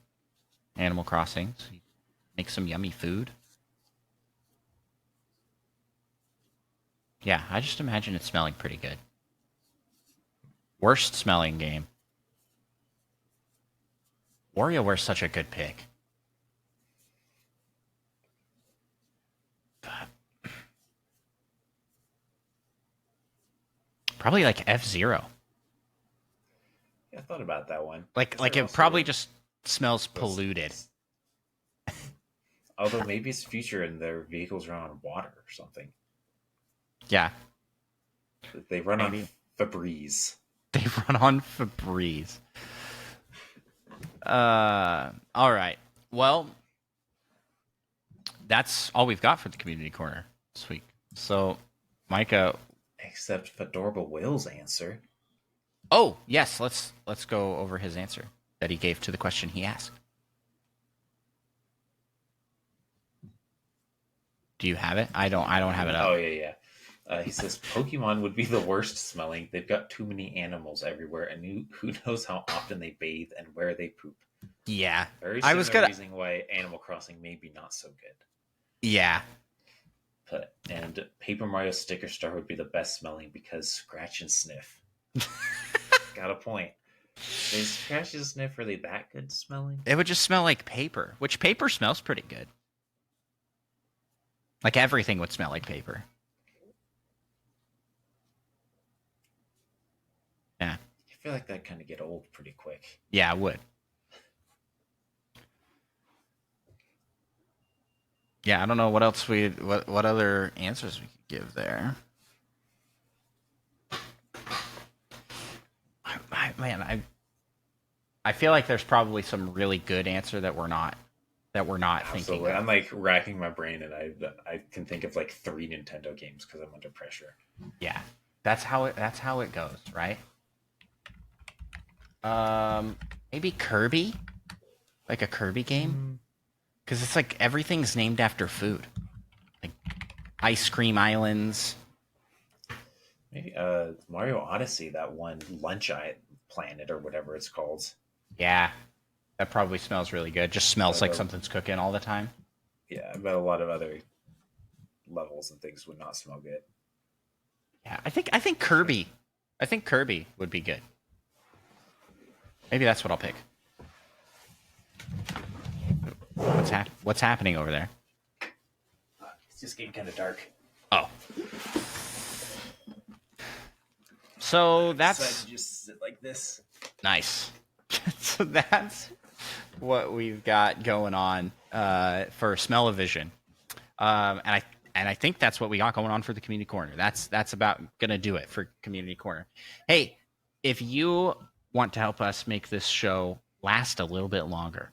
Animal Crossing, so you make some yummy food. Yeah, I just imagine it smelling pretty good. Worst smelling game. WarioWare's such a good pick. Probably like F-Zero. Yeah, I thought about that one. Like it probably just smells polluted. Although maybe it's future and their vehicles run on water or something. Yeah. They run on Febreze. They run on Febreze. All right. Well, that's all we've got for the community corner this week. So, Micah. Except Fedorable Will's answer. Oh, yes. Let's go over his answer that he gave to the question he asked. Do you have it? I don't have it up. Oh yeah. He says Pokemon would be the worst smelling. They've got too many animals everywhere, and who knows how often they bathe and where they poop. Yeah, very similar reason why Animal Crossing may be not so good. Yeah, and Paper Mario Sticker Star would be the best smelling because scratch and sniff. Got a point. Is scratch and sniff really that good smelling? It would just smell like paper, which paper smells pretty good. Like everything would smell like paper. Yeah. I feel like that kind of get old pretty quick. Yeah, it would. Yeah, I don't know what else what other answers we could give there. man, I feel like there's probably some really good answer that we're not thinking Absolutely. of. I'm like racking my brain, and I can think of like 3 Nintendo games because I'm under pressure. Yeah, that's how it goes, right? Maybe Kirby, like a Kirby game, because it's like everything's named after food, like ice cream islands. Maybe Mario Odyssey, that one planet or whatever it's called. Yeah, that probably smells really good. Just smells like The, something's cooking all the time. yeah, but a lot of other levels and things would not smell good. Yeah, I think Kirby. I think Kirby would be good. Maybe that's what I'll pick. What's happening over there? It's just getting kind of dark. Oh. So that's to just sit like this. nice. So that's what we've got going on for Smell-O-Vision. And I think that's what we got going on for the Community Corner. That's about gonna do it for Community Corner. Hey, if you want to help us make this show last a little bit longer,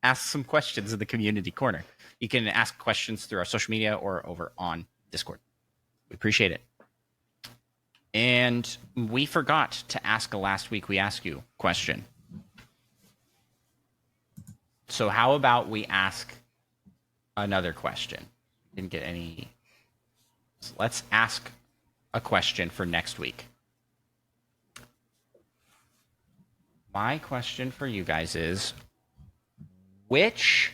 ask some questions in the Community Corner. You can ask questions through our social media or over on Discord. We appreciate it. And we forgot to ask a last week we ask you question. So how about we ask another question? Didn't get any. So let's ask a question for next week. My question for you guys is, which...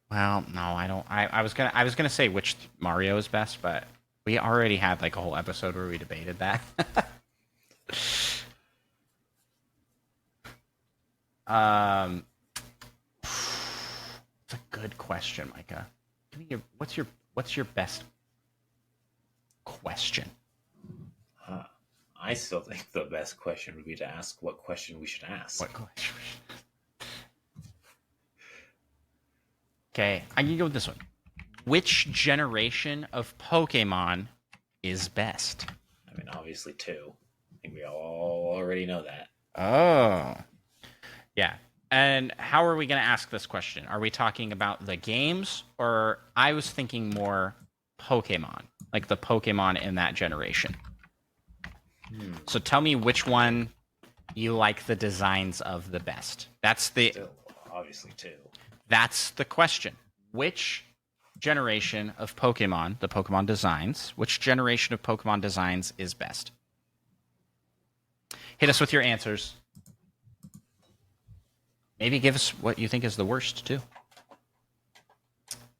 Well, no, I don't. I was gonna say which Mario is best, but we already had like a whole episode where we debated that. It's a good question, Micah. What's your best question? I still think the best question would be to ask what question we should ask. What question? Okay, I can go with this one. Which generation of Pokemon is best? I mean, obviously 2. I think we all already know that. Oh. Yeah. And how are we going to ask this question? Are we talking about the games, or I was thinking more Pokemon, like the Pokemon in that generation? So tell me which one you like the designs of the best. Still, obviously 2. That's the question. Which generation of Pokemon, the Pokemon designs, which generation of Pokemon designs is best? Hit us with your answers. Maybe give us what you think is the worst, too.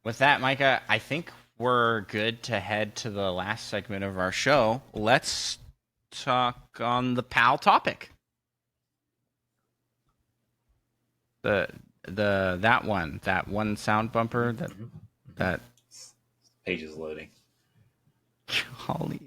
With that, Micah, I think we're good to head to the last segment of our show. Let's talk on the PAL topic. That one sound bumper that page is loading. Holly.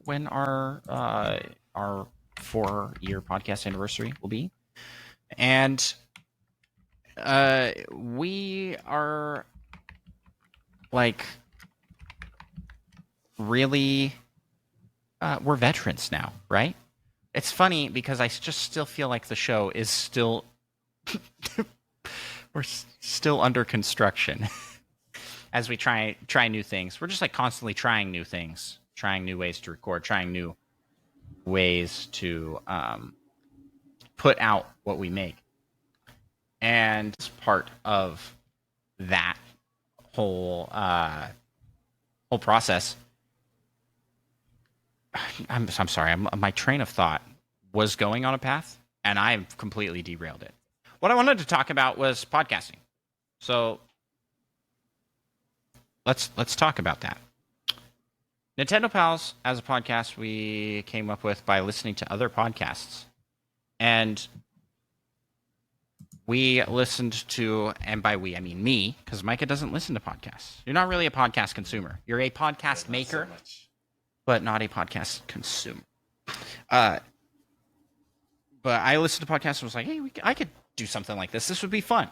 When our 4-year podcast anniversary will be, and we are like really we're veterans now, right? It's funny because I just still feel like the show is still we're still under construction as we try new things. We're just like constantly trying new things. Trying new ways to record, trying new ways to put out what we make. And as part of that whole process, I'm sorry, my train of thought was going on a path, and I've completely derailed it. What I wanted to talk about was podcasting. So let's talk about that. Nintendo Pals, as a podcast, we came up with by listening to other podcasts. And we listened to, and by we, I mean me, because Micah doesn't listen to podcasts. You're not really a podcast consumer. You're a podcast maker, so much. but not a podcast consumer. But I listened to podcasts and was like, hey, I could do something like this. This would be fun.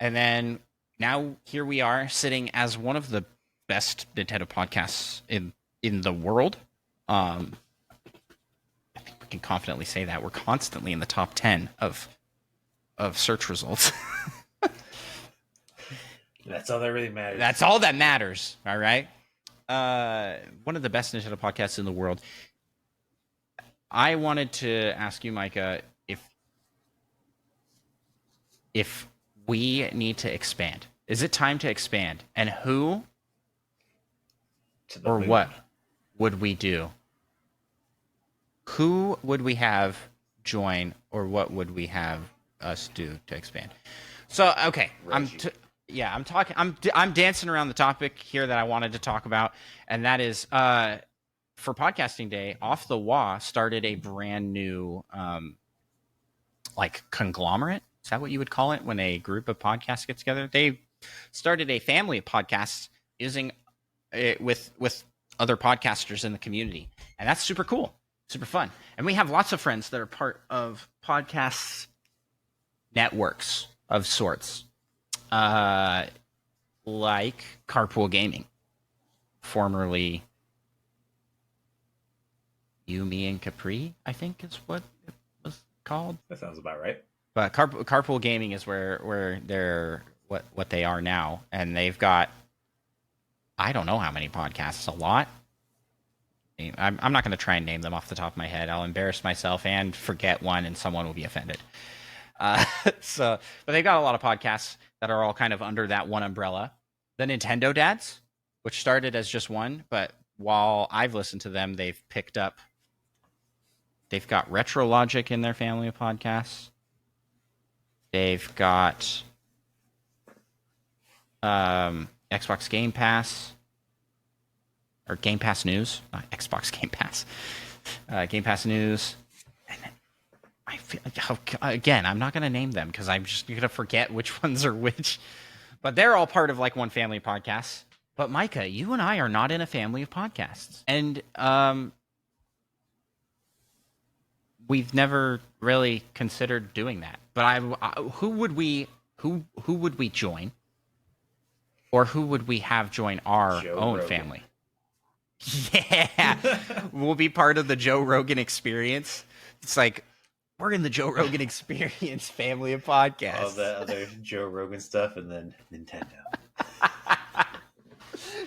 And then now here we are sitting as one of the best Nintendo podcasts in the world. I think we can confidently say that. We're constantly in the top 10 of search results. That's all that really matters. That's all that matters. All right. One of the best Nintendo podcasts in the world. I wanted to ask you, Micah, if we need to expand. Is it time to expand? And who or what would we do? Who would we have join, or what would we have us do to expand? So, okay, I'm talking. I'm dancing around the topic here that I wanted to talk about, and that is for Podcasting Day. Off the Wall started a brand new like conglomerate. Is that what you would call it when a group of podcasts get together? They started a family of podcasts using it with other podcasters in the community, and that's super cool, super fun. And we have lots of friends that are part of podcasts networks of sorts, like Carpool Gaming, formerly You, Me, and Capri, I think is what it was called. That sounds about right. But Carpool Gaming is where they're what they are now, and they've got, I don't know how many podcasts, a lot. I'm not going to try and name them off the top of my head. I'll embarrass myself and forget one, and someone will be offended. But they've got a lot of podcasts that are all kind of under that one umbrella. The Nintendo Dads, which started as just one, but while I've listened to them, they've picked up. They've got Retro Logic in their family of podcasts. They've got Xbox Game Pass, or Game Pass News, not Xbox Game Pass. Game Pass News. And I feel again, I'm not going to name them because I'm just going to forget which ones are which. But they're all part of like one family of podcasts. But Micah, you and I are not in a family of podcasts, and we've never really considered doing that. But who would we join, or who would we have join our own Rogan. family? Yeah, we'll be part of the Joe Rogan experience. It's like we're in the Joe Rogan experience family of podcasts. All the other Joe Rogan stuff, and then Nintendo.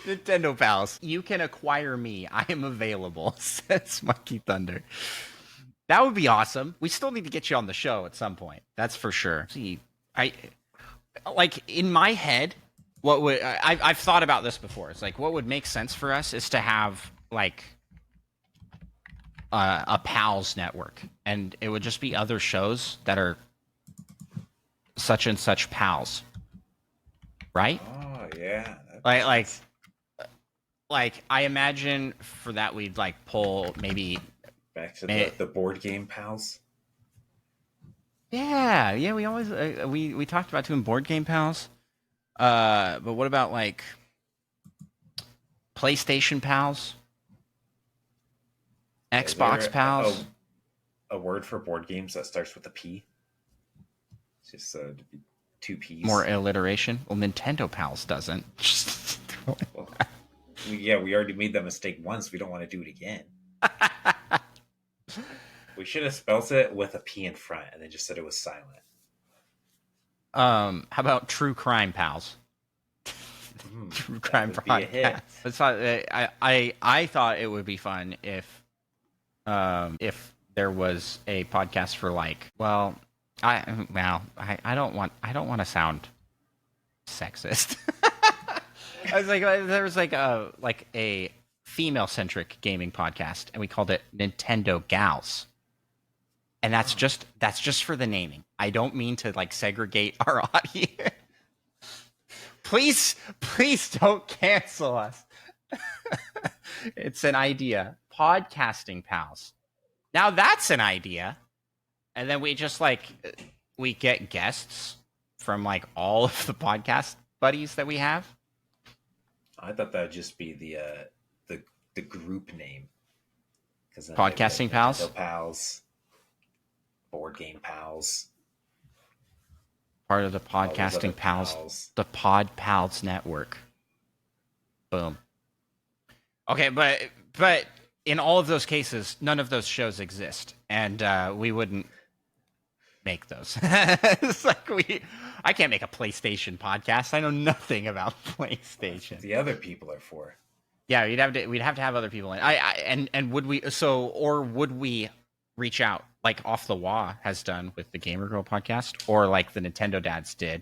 Nintendo Pals. You can acquire me. I am available, says Monkey Thunder. That would be awesome. We still need to get you on the show at some point. That's for sure. See, I like in my head, what would I've thought about this before. It's like what would make sense for us is to have like a pals network, and it would just be other shows that are such and such pals, right? Oh yeah. Like I imagine for that we'd like pull maybe back to the board game pals. Yeah. We always we talked about doing board game pals. But what about like PlayStation pals, Xbox pals? A word for board games that starts with a P. It's just two P's. More alliteration. Well, Nintendo pals doesn't. Well, yeah, we already made that mistake once. We don't want to do it again. We should have spelt it with a P in front and then just said it was silent. How about True Crime Pals? True Crime podcast. I thought it would be fun if there was a podcast for like, well, I don't want to sound sexist. I was like, there was like a female centric gaming podcast, and we called it Nintendo Gals. And that's just for the naming. I don't mean to like segregate our audience. Please don't cancel us. It's an idea. Podcasting pals. Now that's an idea. And then we just like we get guests from like all of the podcast buddies that we have. I thought that would just be the group name. Because Podcasting pals? Nintendo pals, board game pals, Part of the all those other podcasting pals, the Pod Pals network. Boom. Okay, but in all of those cases, none of those shows exist, and we wouldn't make those. It's like I can't make a PlayStation podcast. I know nothing about PlayStation. The other people are for. Yeah, we'd have to have other people in. And would we would we reach out like Off the Wah has done with the Gamer Girl podcast, or like the Nintendo Dads did?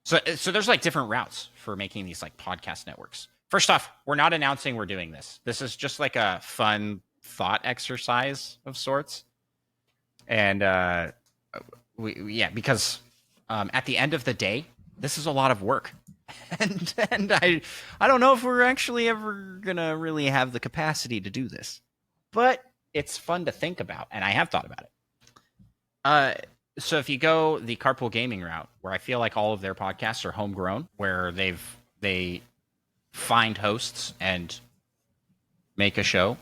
So there's like different routes for making these like podcast networks. First off, we're not announcing we're doing this. This is just like a fun thought exercise of sorts. And because at the end of the day, this is a lot of work. And I don't know if we're actually ever gonna really have the capacity to do this, but it's fun to think about, and I have thought about it. So if you go the Carpool Gaming route, where I feel like all of their podcasts are homegrown, where they find hosts and make a show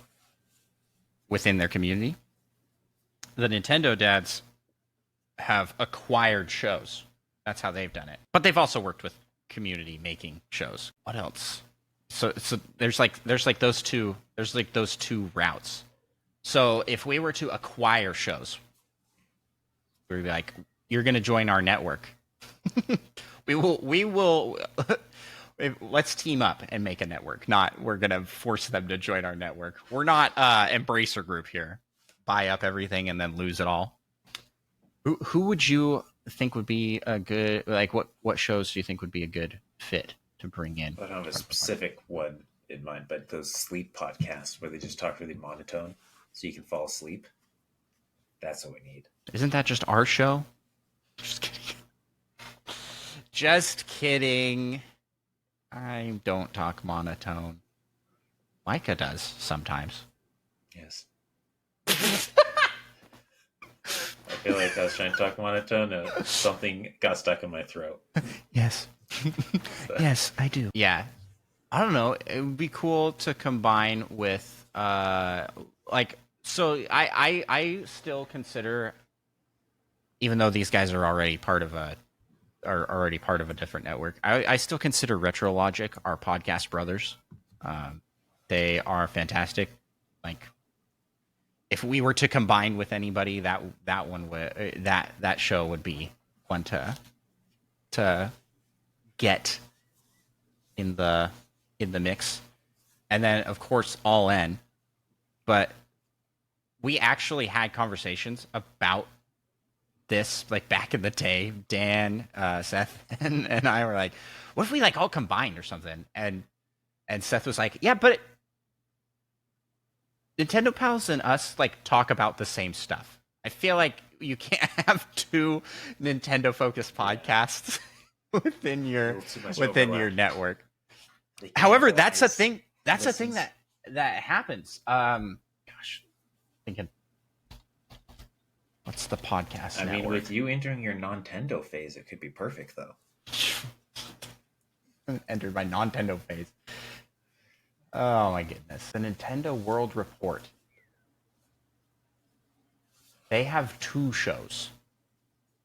within their community, the Nintendo Dads have acquired shows. That's how they've done it, but they've also worked with community making shows. What else? So there's like those two routes. So if we were to acquire shows, we'd be like, you're going to join our network. we will let's team up and make a network. Not we're going to force them to join our network. We're not Embracer Group here. Buy up everything and then lose it all. Who would you think would be a good, like what shows do you think would be a good fit to bring in? I don't have a specific one in mind, but those sleep podcasts where they just talk really monotone so you can fall asleep. That's what we need. Isn't that just our show? Just kidding. Just kidding. I don't talk monotone. Micah does sometimes. Yes. I feel like I was trying to talk monotone and something got stuck in my throat. Yes. Yes, I do. Yeah. I don't know. It would be cool to combine with so I still consider, even though these guys are already part of a different network, I still consider Retro Logic our podcast brothers. They are fantastic. Like, if we were to combine with anybody, that show would be one to get in the mix. And then of course All In. But we actually had conversations about this like back in the day. Dan, Seth, and I were like, what if we like all combined or something? And Seth was like, yeah, but Nintendo Pals and us like talk about the same stuff. I feel like you can't have two Nintendo focused podcasts within your network. However, that's a thing. That's a thing that happens. Gosh, thinking, what's the podcast? I mean, with you entering your Nintendo phase, it could be perfect, though. Entered my Nintendo phase. Oh my goodness. The Nintendo World Report. They have two shows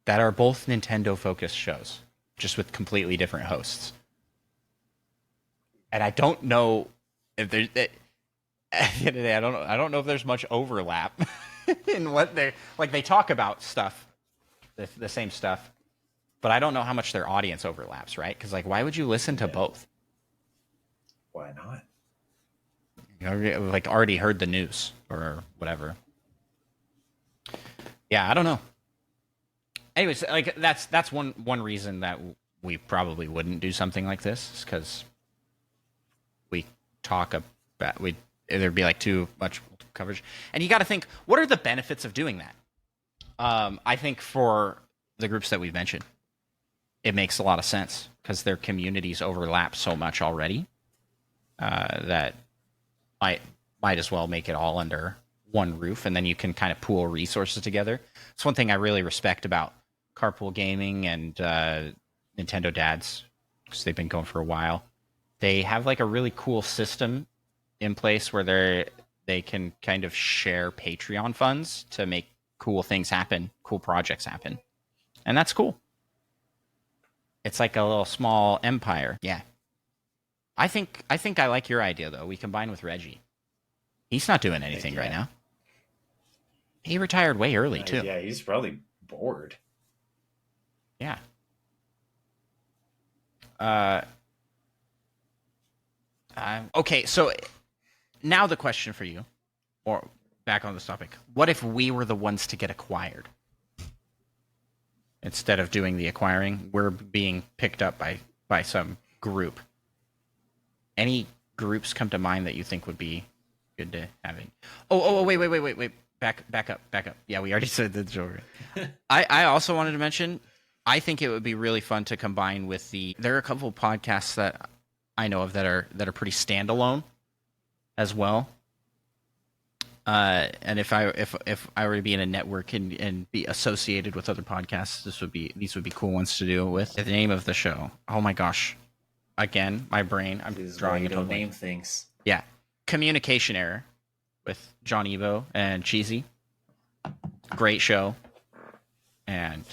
that are both Nintendo focused shows, just with completely different hosts. And I don't know if there's at the end of the day, I don't know if there's much overlap in what they talk about stuff, the same stuff, but I don't know how much their audience overlaps, right? Because like, why would you listen to both? Why not? Like already heard the news or whatever. Yeah, I don't know. Anyways, like that's one reason that we probably wouldn't do something like this, is because we talk about there'd be like too much coverage, and you got to think, what are the benefits of doing that? I think for the groups that we've mentioned, it makes a lot of sense because their communities overlap so much already. that might as well make it all under one roof, and then you can kind of pool resources together. It's one thing I really respect about Carpool Gaming and Nintendo Dads, because they've been going for a while. They have like a really cool system in place where they can kind of share Patreon funds to make cool things happen, cool projects happen, and that's cool. It's like a little small empire. Yeah, I think I like your idea though. We combine with Reggie. He's not doing anything right now. He retired way early too. Yeah, he's probably bored. Yeah. Okay, so now the question for you, or back on this topic, what if we were the ones to get acquired? Instead of doing the acquiring, we're being picked up by some group. Any groups come to mind that you think would be good to having? Wait. Back up. Yeah, we already said the Joker. I also wanted to mention, I think it would be really fun to combine with there are a couple of podcasts that I know of that are pretty standalone as well. And if I were to be in a network and be associated with other podcasts, these would be cool ones to do with. The name of the show. Oh my gosh. Again, my brain. I'm drawing it. Don't name things. Yeah. Communication Error with John Evo and Cheesy. Great show. And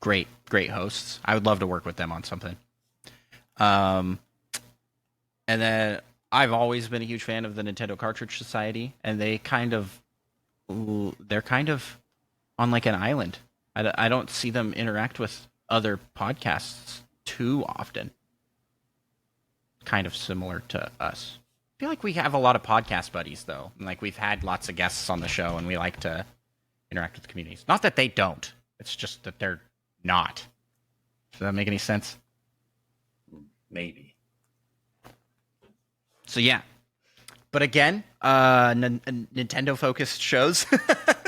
great hosts. I would love to work with them on something. And then I've always been a huge fan of the Nintendo Cartridge Society, and they're kind of on like an island. I don't see them interact with other podcasts too often. Kind of similar to us. I feel like we have a lot of podcast buddies, though. And like we've had lots of guests on the show, and we like to interact with the communities. Not that they don't. It's just that they're not. Does that make any sense? Maybe. So yeah, but again, Nintendo-focused shows,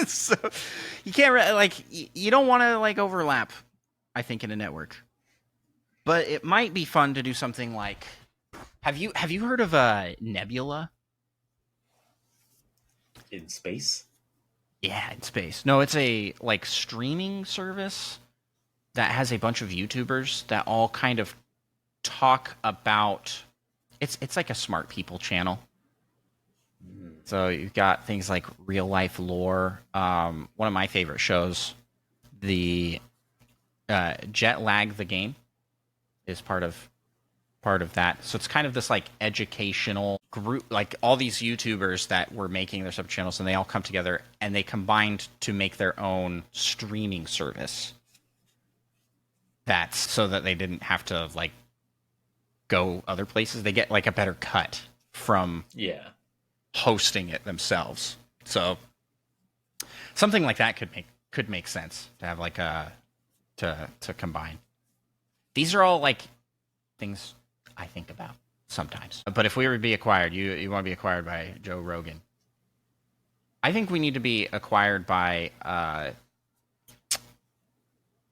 so you can't you don't want to like overlap. I think in a network, but it might be fun to do something like. Have you heard of Nebula? In space? Yeah, in space. No, it's a like streaming service that has a bunch of YouTubers that all kind of talk about. It's like a smart people channel. So you've got things like real life lore. One of my favorite shows, the Jet Lag the Game, is part of that. So it's kind of this like educational group, like all these YouTubers that were making their sub channels, and they all come together and they combined to make their own streaming service. That's so that they didn't have to like go other places. They get like a better cut from hosting it themselves. So something like that could make sense to have like to combine. These are all like things I think about sometimes. But if we were to be acquired, you want to be acquired by Joe Rogan. I think we need to be acquired by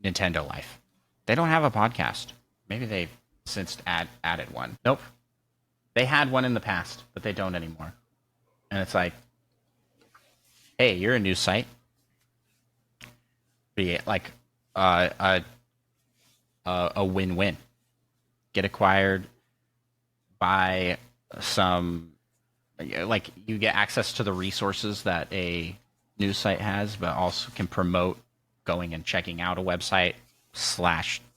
Nintendo Life. They don't have a podcast. Maybe they've since added one. Nope. They had one in the past, but they don't anymore. And it's like, hey, you're a news site. Be like a win-win. Get acquired by some, like you get access to the resources that a news site has, but also can promote going and checking out a website /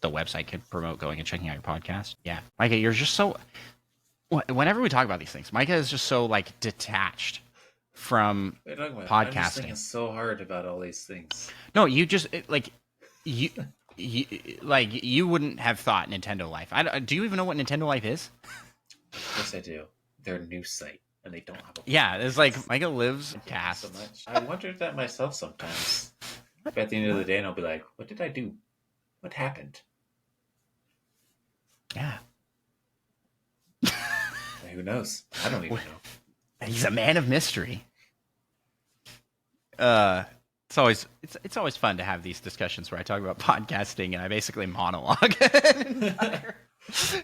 the website could promote going and checking out your podcast. Yeah. Micah, you're just so, whenever we talk about these things, Micah is just so like detached from podcasting. I'm just thinking so hard about all these things. No, you just you wouldn't have thought Nintendo Life. Do you even know what Nintendo Life is? Yes, I do. They're a news site, and they don't have a podcast. Yeah, it's like Micah lives cast. So much. I wonder that myself sometimes. But at the end of the day, and I'll be like, what did I do? What happened? Yeah. Who knows? I don't even know. He's a man of mystery. It's always fun to have these discussions where I talk about podcasting and I basically monologue.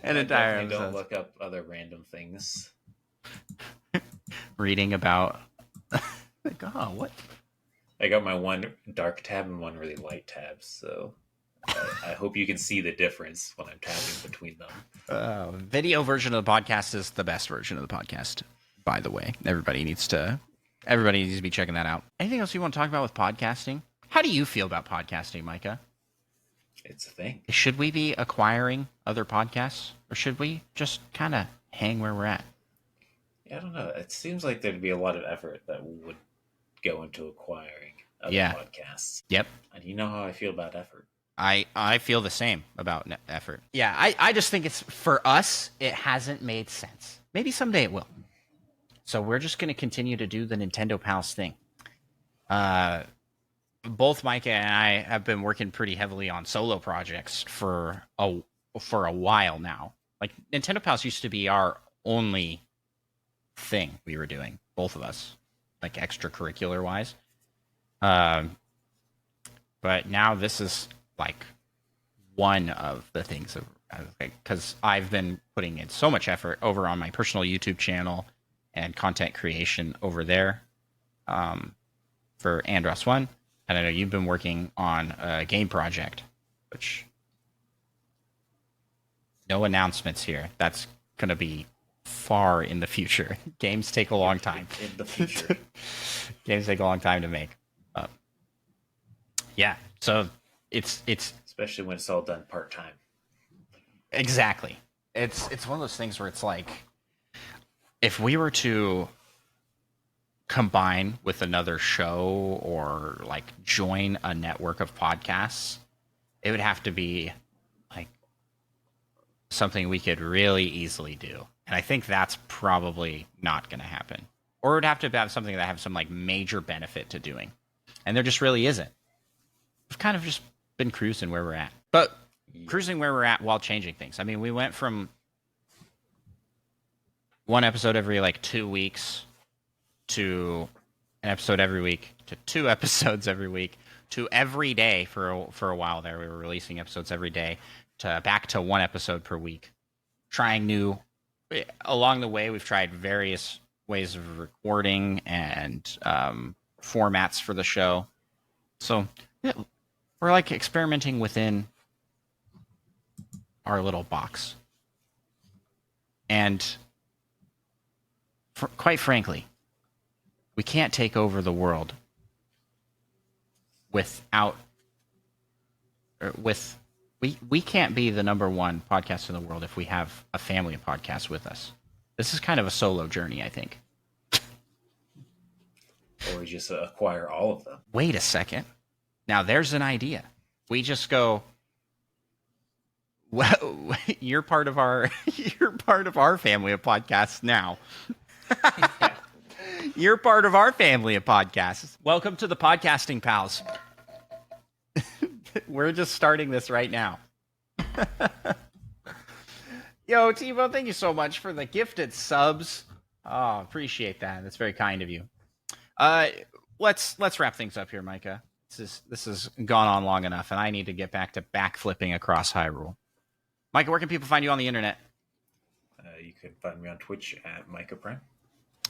An I entire definitely don't episode. look up other random things. Reading about like, oh, what? I got my one dark tab and one really light tab, so I hope you can see the difference when I'm tabbing between them. Video version of the podcast is the best version of the podcast, by the way. Everybody needs to be checking that out. Anything else you want to talk about with podcasting? How do you feel about podcasting, Micah? It's a thing. Should we be acquiring other podcasts, or should we just kind of hang where we're at? Yeah, I don't know. It seems like there'd be a lot of effort that would go into acquiring other Yeah. podcasts. Yep. And you know how I feel about effort. I feel the same about effort. Yeah, I just think it's, for us, it hasn't made sense. Maybe someday it will. So we're just going to continue to do the Nintendo Pals thing. Both Micah and I have been working pretty heavily on solo projects for a while now. Like, Nintendo Pals used to be our only thing we were doing, both of us, like extracurricular wise. But now this is like one of the things, because I've been putting in so much effort over on my personal YouTube channel and content creation over there for Andros 1. And I know you've been working on a game project, which, no announcements here. That's going to be far in the future. Games take a long time. In the future. Games take a long time to make. Yeah, so it's especially when it's all done part-time. Exactly. It's one of those things where it's like, if we were to combine with another show or like join a network of podcasts, it would have to be like something we could really easily do. And I think that's probably not going to happen. Or it would have to have something that have some like major benefit to doing. And there just really isn't. We've kind of just been cruising where we're at. But cruising where we're at while changing things. I mean, we went from one episode every like 2 weeks to an episode every week to 2 episodes every week to every day for a while there. We were releasing episodes every day to back to 1 episode per week. Trying new. Along the way, we've tried various ways of recording and formats for the show. So yeah, we're like experimenting within our little box. And quite frankly, we can't take over the world we can't be the number one podcast in the world if we have a family of podcasts with us. This is kind of a solo journey, I think. Or we just acquire all of them. Wait a second. Now there's an idea. We just go, well, you're part of our family of podcasts now. You're part of our family of podcasts. Welcome to the Podcasting Pals. We're just starting this right now. Yo, Tebow, thank you so much for the gifted subs. Oh, appreciate that. That's very kind of you. Let's wrap things up here, Micah. This has gone on long enough, and I need to get back to backflipping across Hyrule. Micah, where can people find you on the internet? You can find me on Twitch at Micah Prime.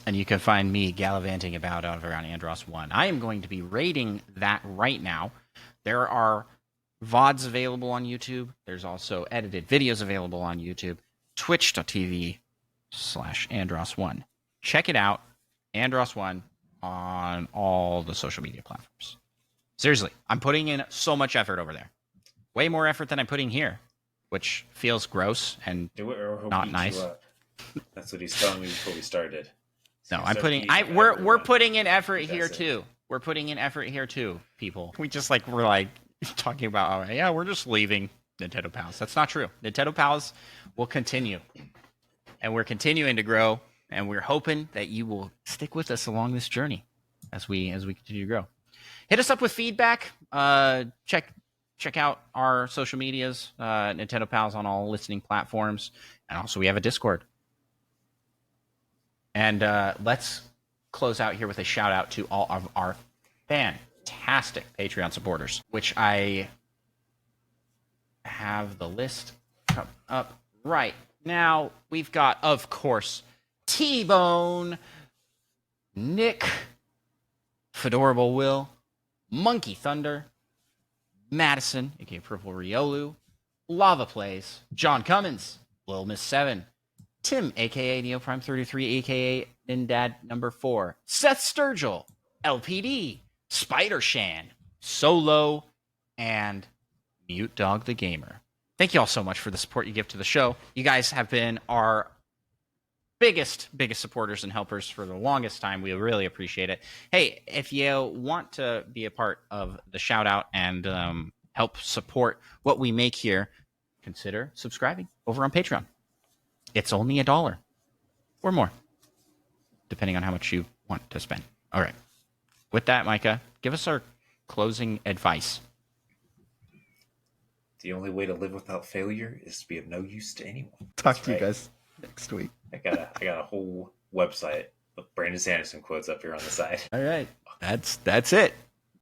And you can find me gallivanting about over on Andros 1. I am going to be rating that right now. There are VODs available on YouTube. There's also edited videos available on YouTube. Twitch.tv/Andros1. Check it out. Andros1 on all the social media platforms. Seriously, I'm putting in so much effort over there. Way more effort than I'm putting here, which feels gross and not nice. That's what he's telling me before we started. No, I'm putting. We're putting in effort here too. We're putting in effort here too, people. We're talking about, oh, yeah, we're just leaving Nintendo Pals. That's not true. Nintendo Pals will continue, and we're continuing to grow, and we're hoping that you will stick with us along this journey as we continue to grow. Hit us up with feedback. Check out our social medias, Nintendo Pals on all listening platforms, and also we have a Discord. And let's close out here with a shout out to all of our fantastic Patreon supporters, which I have the list up Right. Now, we've got, of course, T-Bone, Nick, Fedorable Will, Monkey Thunder, Madison, aka Purple Riolu, Lava Plays, John Cummins, Lil Miss 7, Tim, aka Neoprime 33, aka Nindad number 4, Seth Sturgill, LPD, Spider Shan, Solo, and Mute Dog the Gamer. Thank you all so much for the support you give to the show. You guys have been our biggest supporters and helpers for the longest time. We really appreciate it. Hey, if you want to be a part of the shout out and help support what we make here, consider subscribing over on Patreon. It's only $1 or more, depending on how much you want to spend. All right. With that, Micah, give us our closing advice. The only way to live without failure is to be of no use to anyone. Talk to you guys next week. I got a whole website with Brandon Sanderson quotes up here on the side. All right. That's it.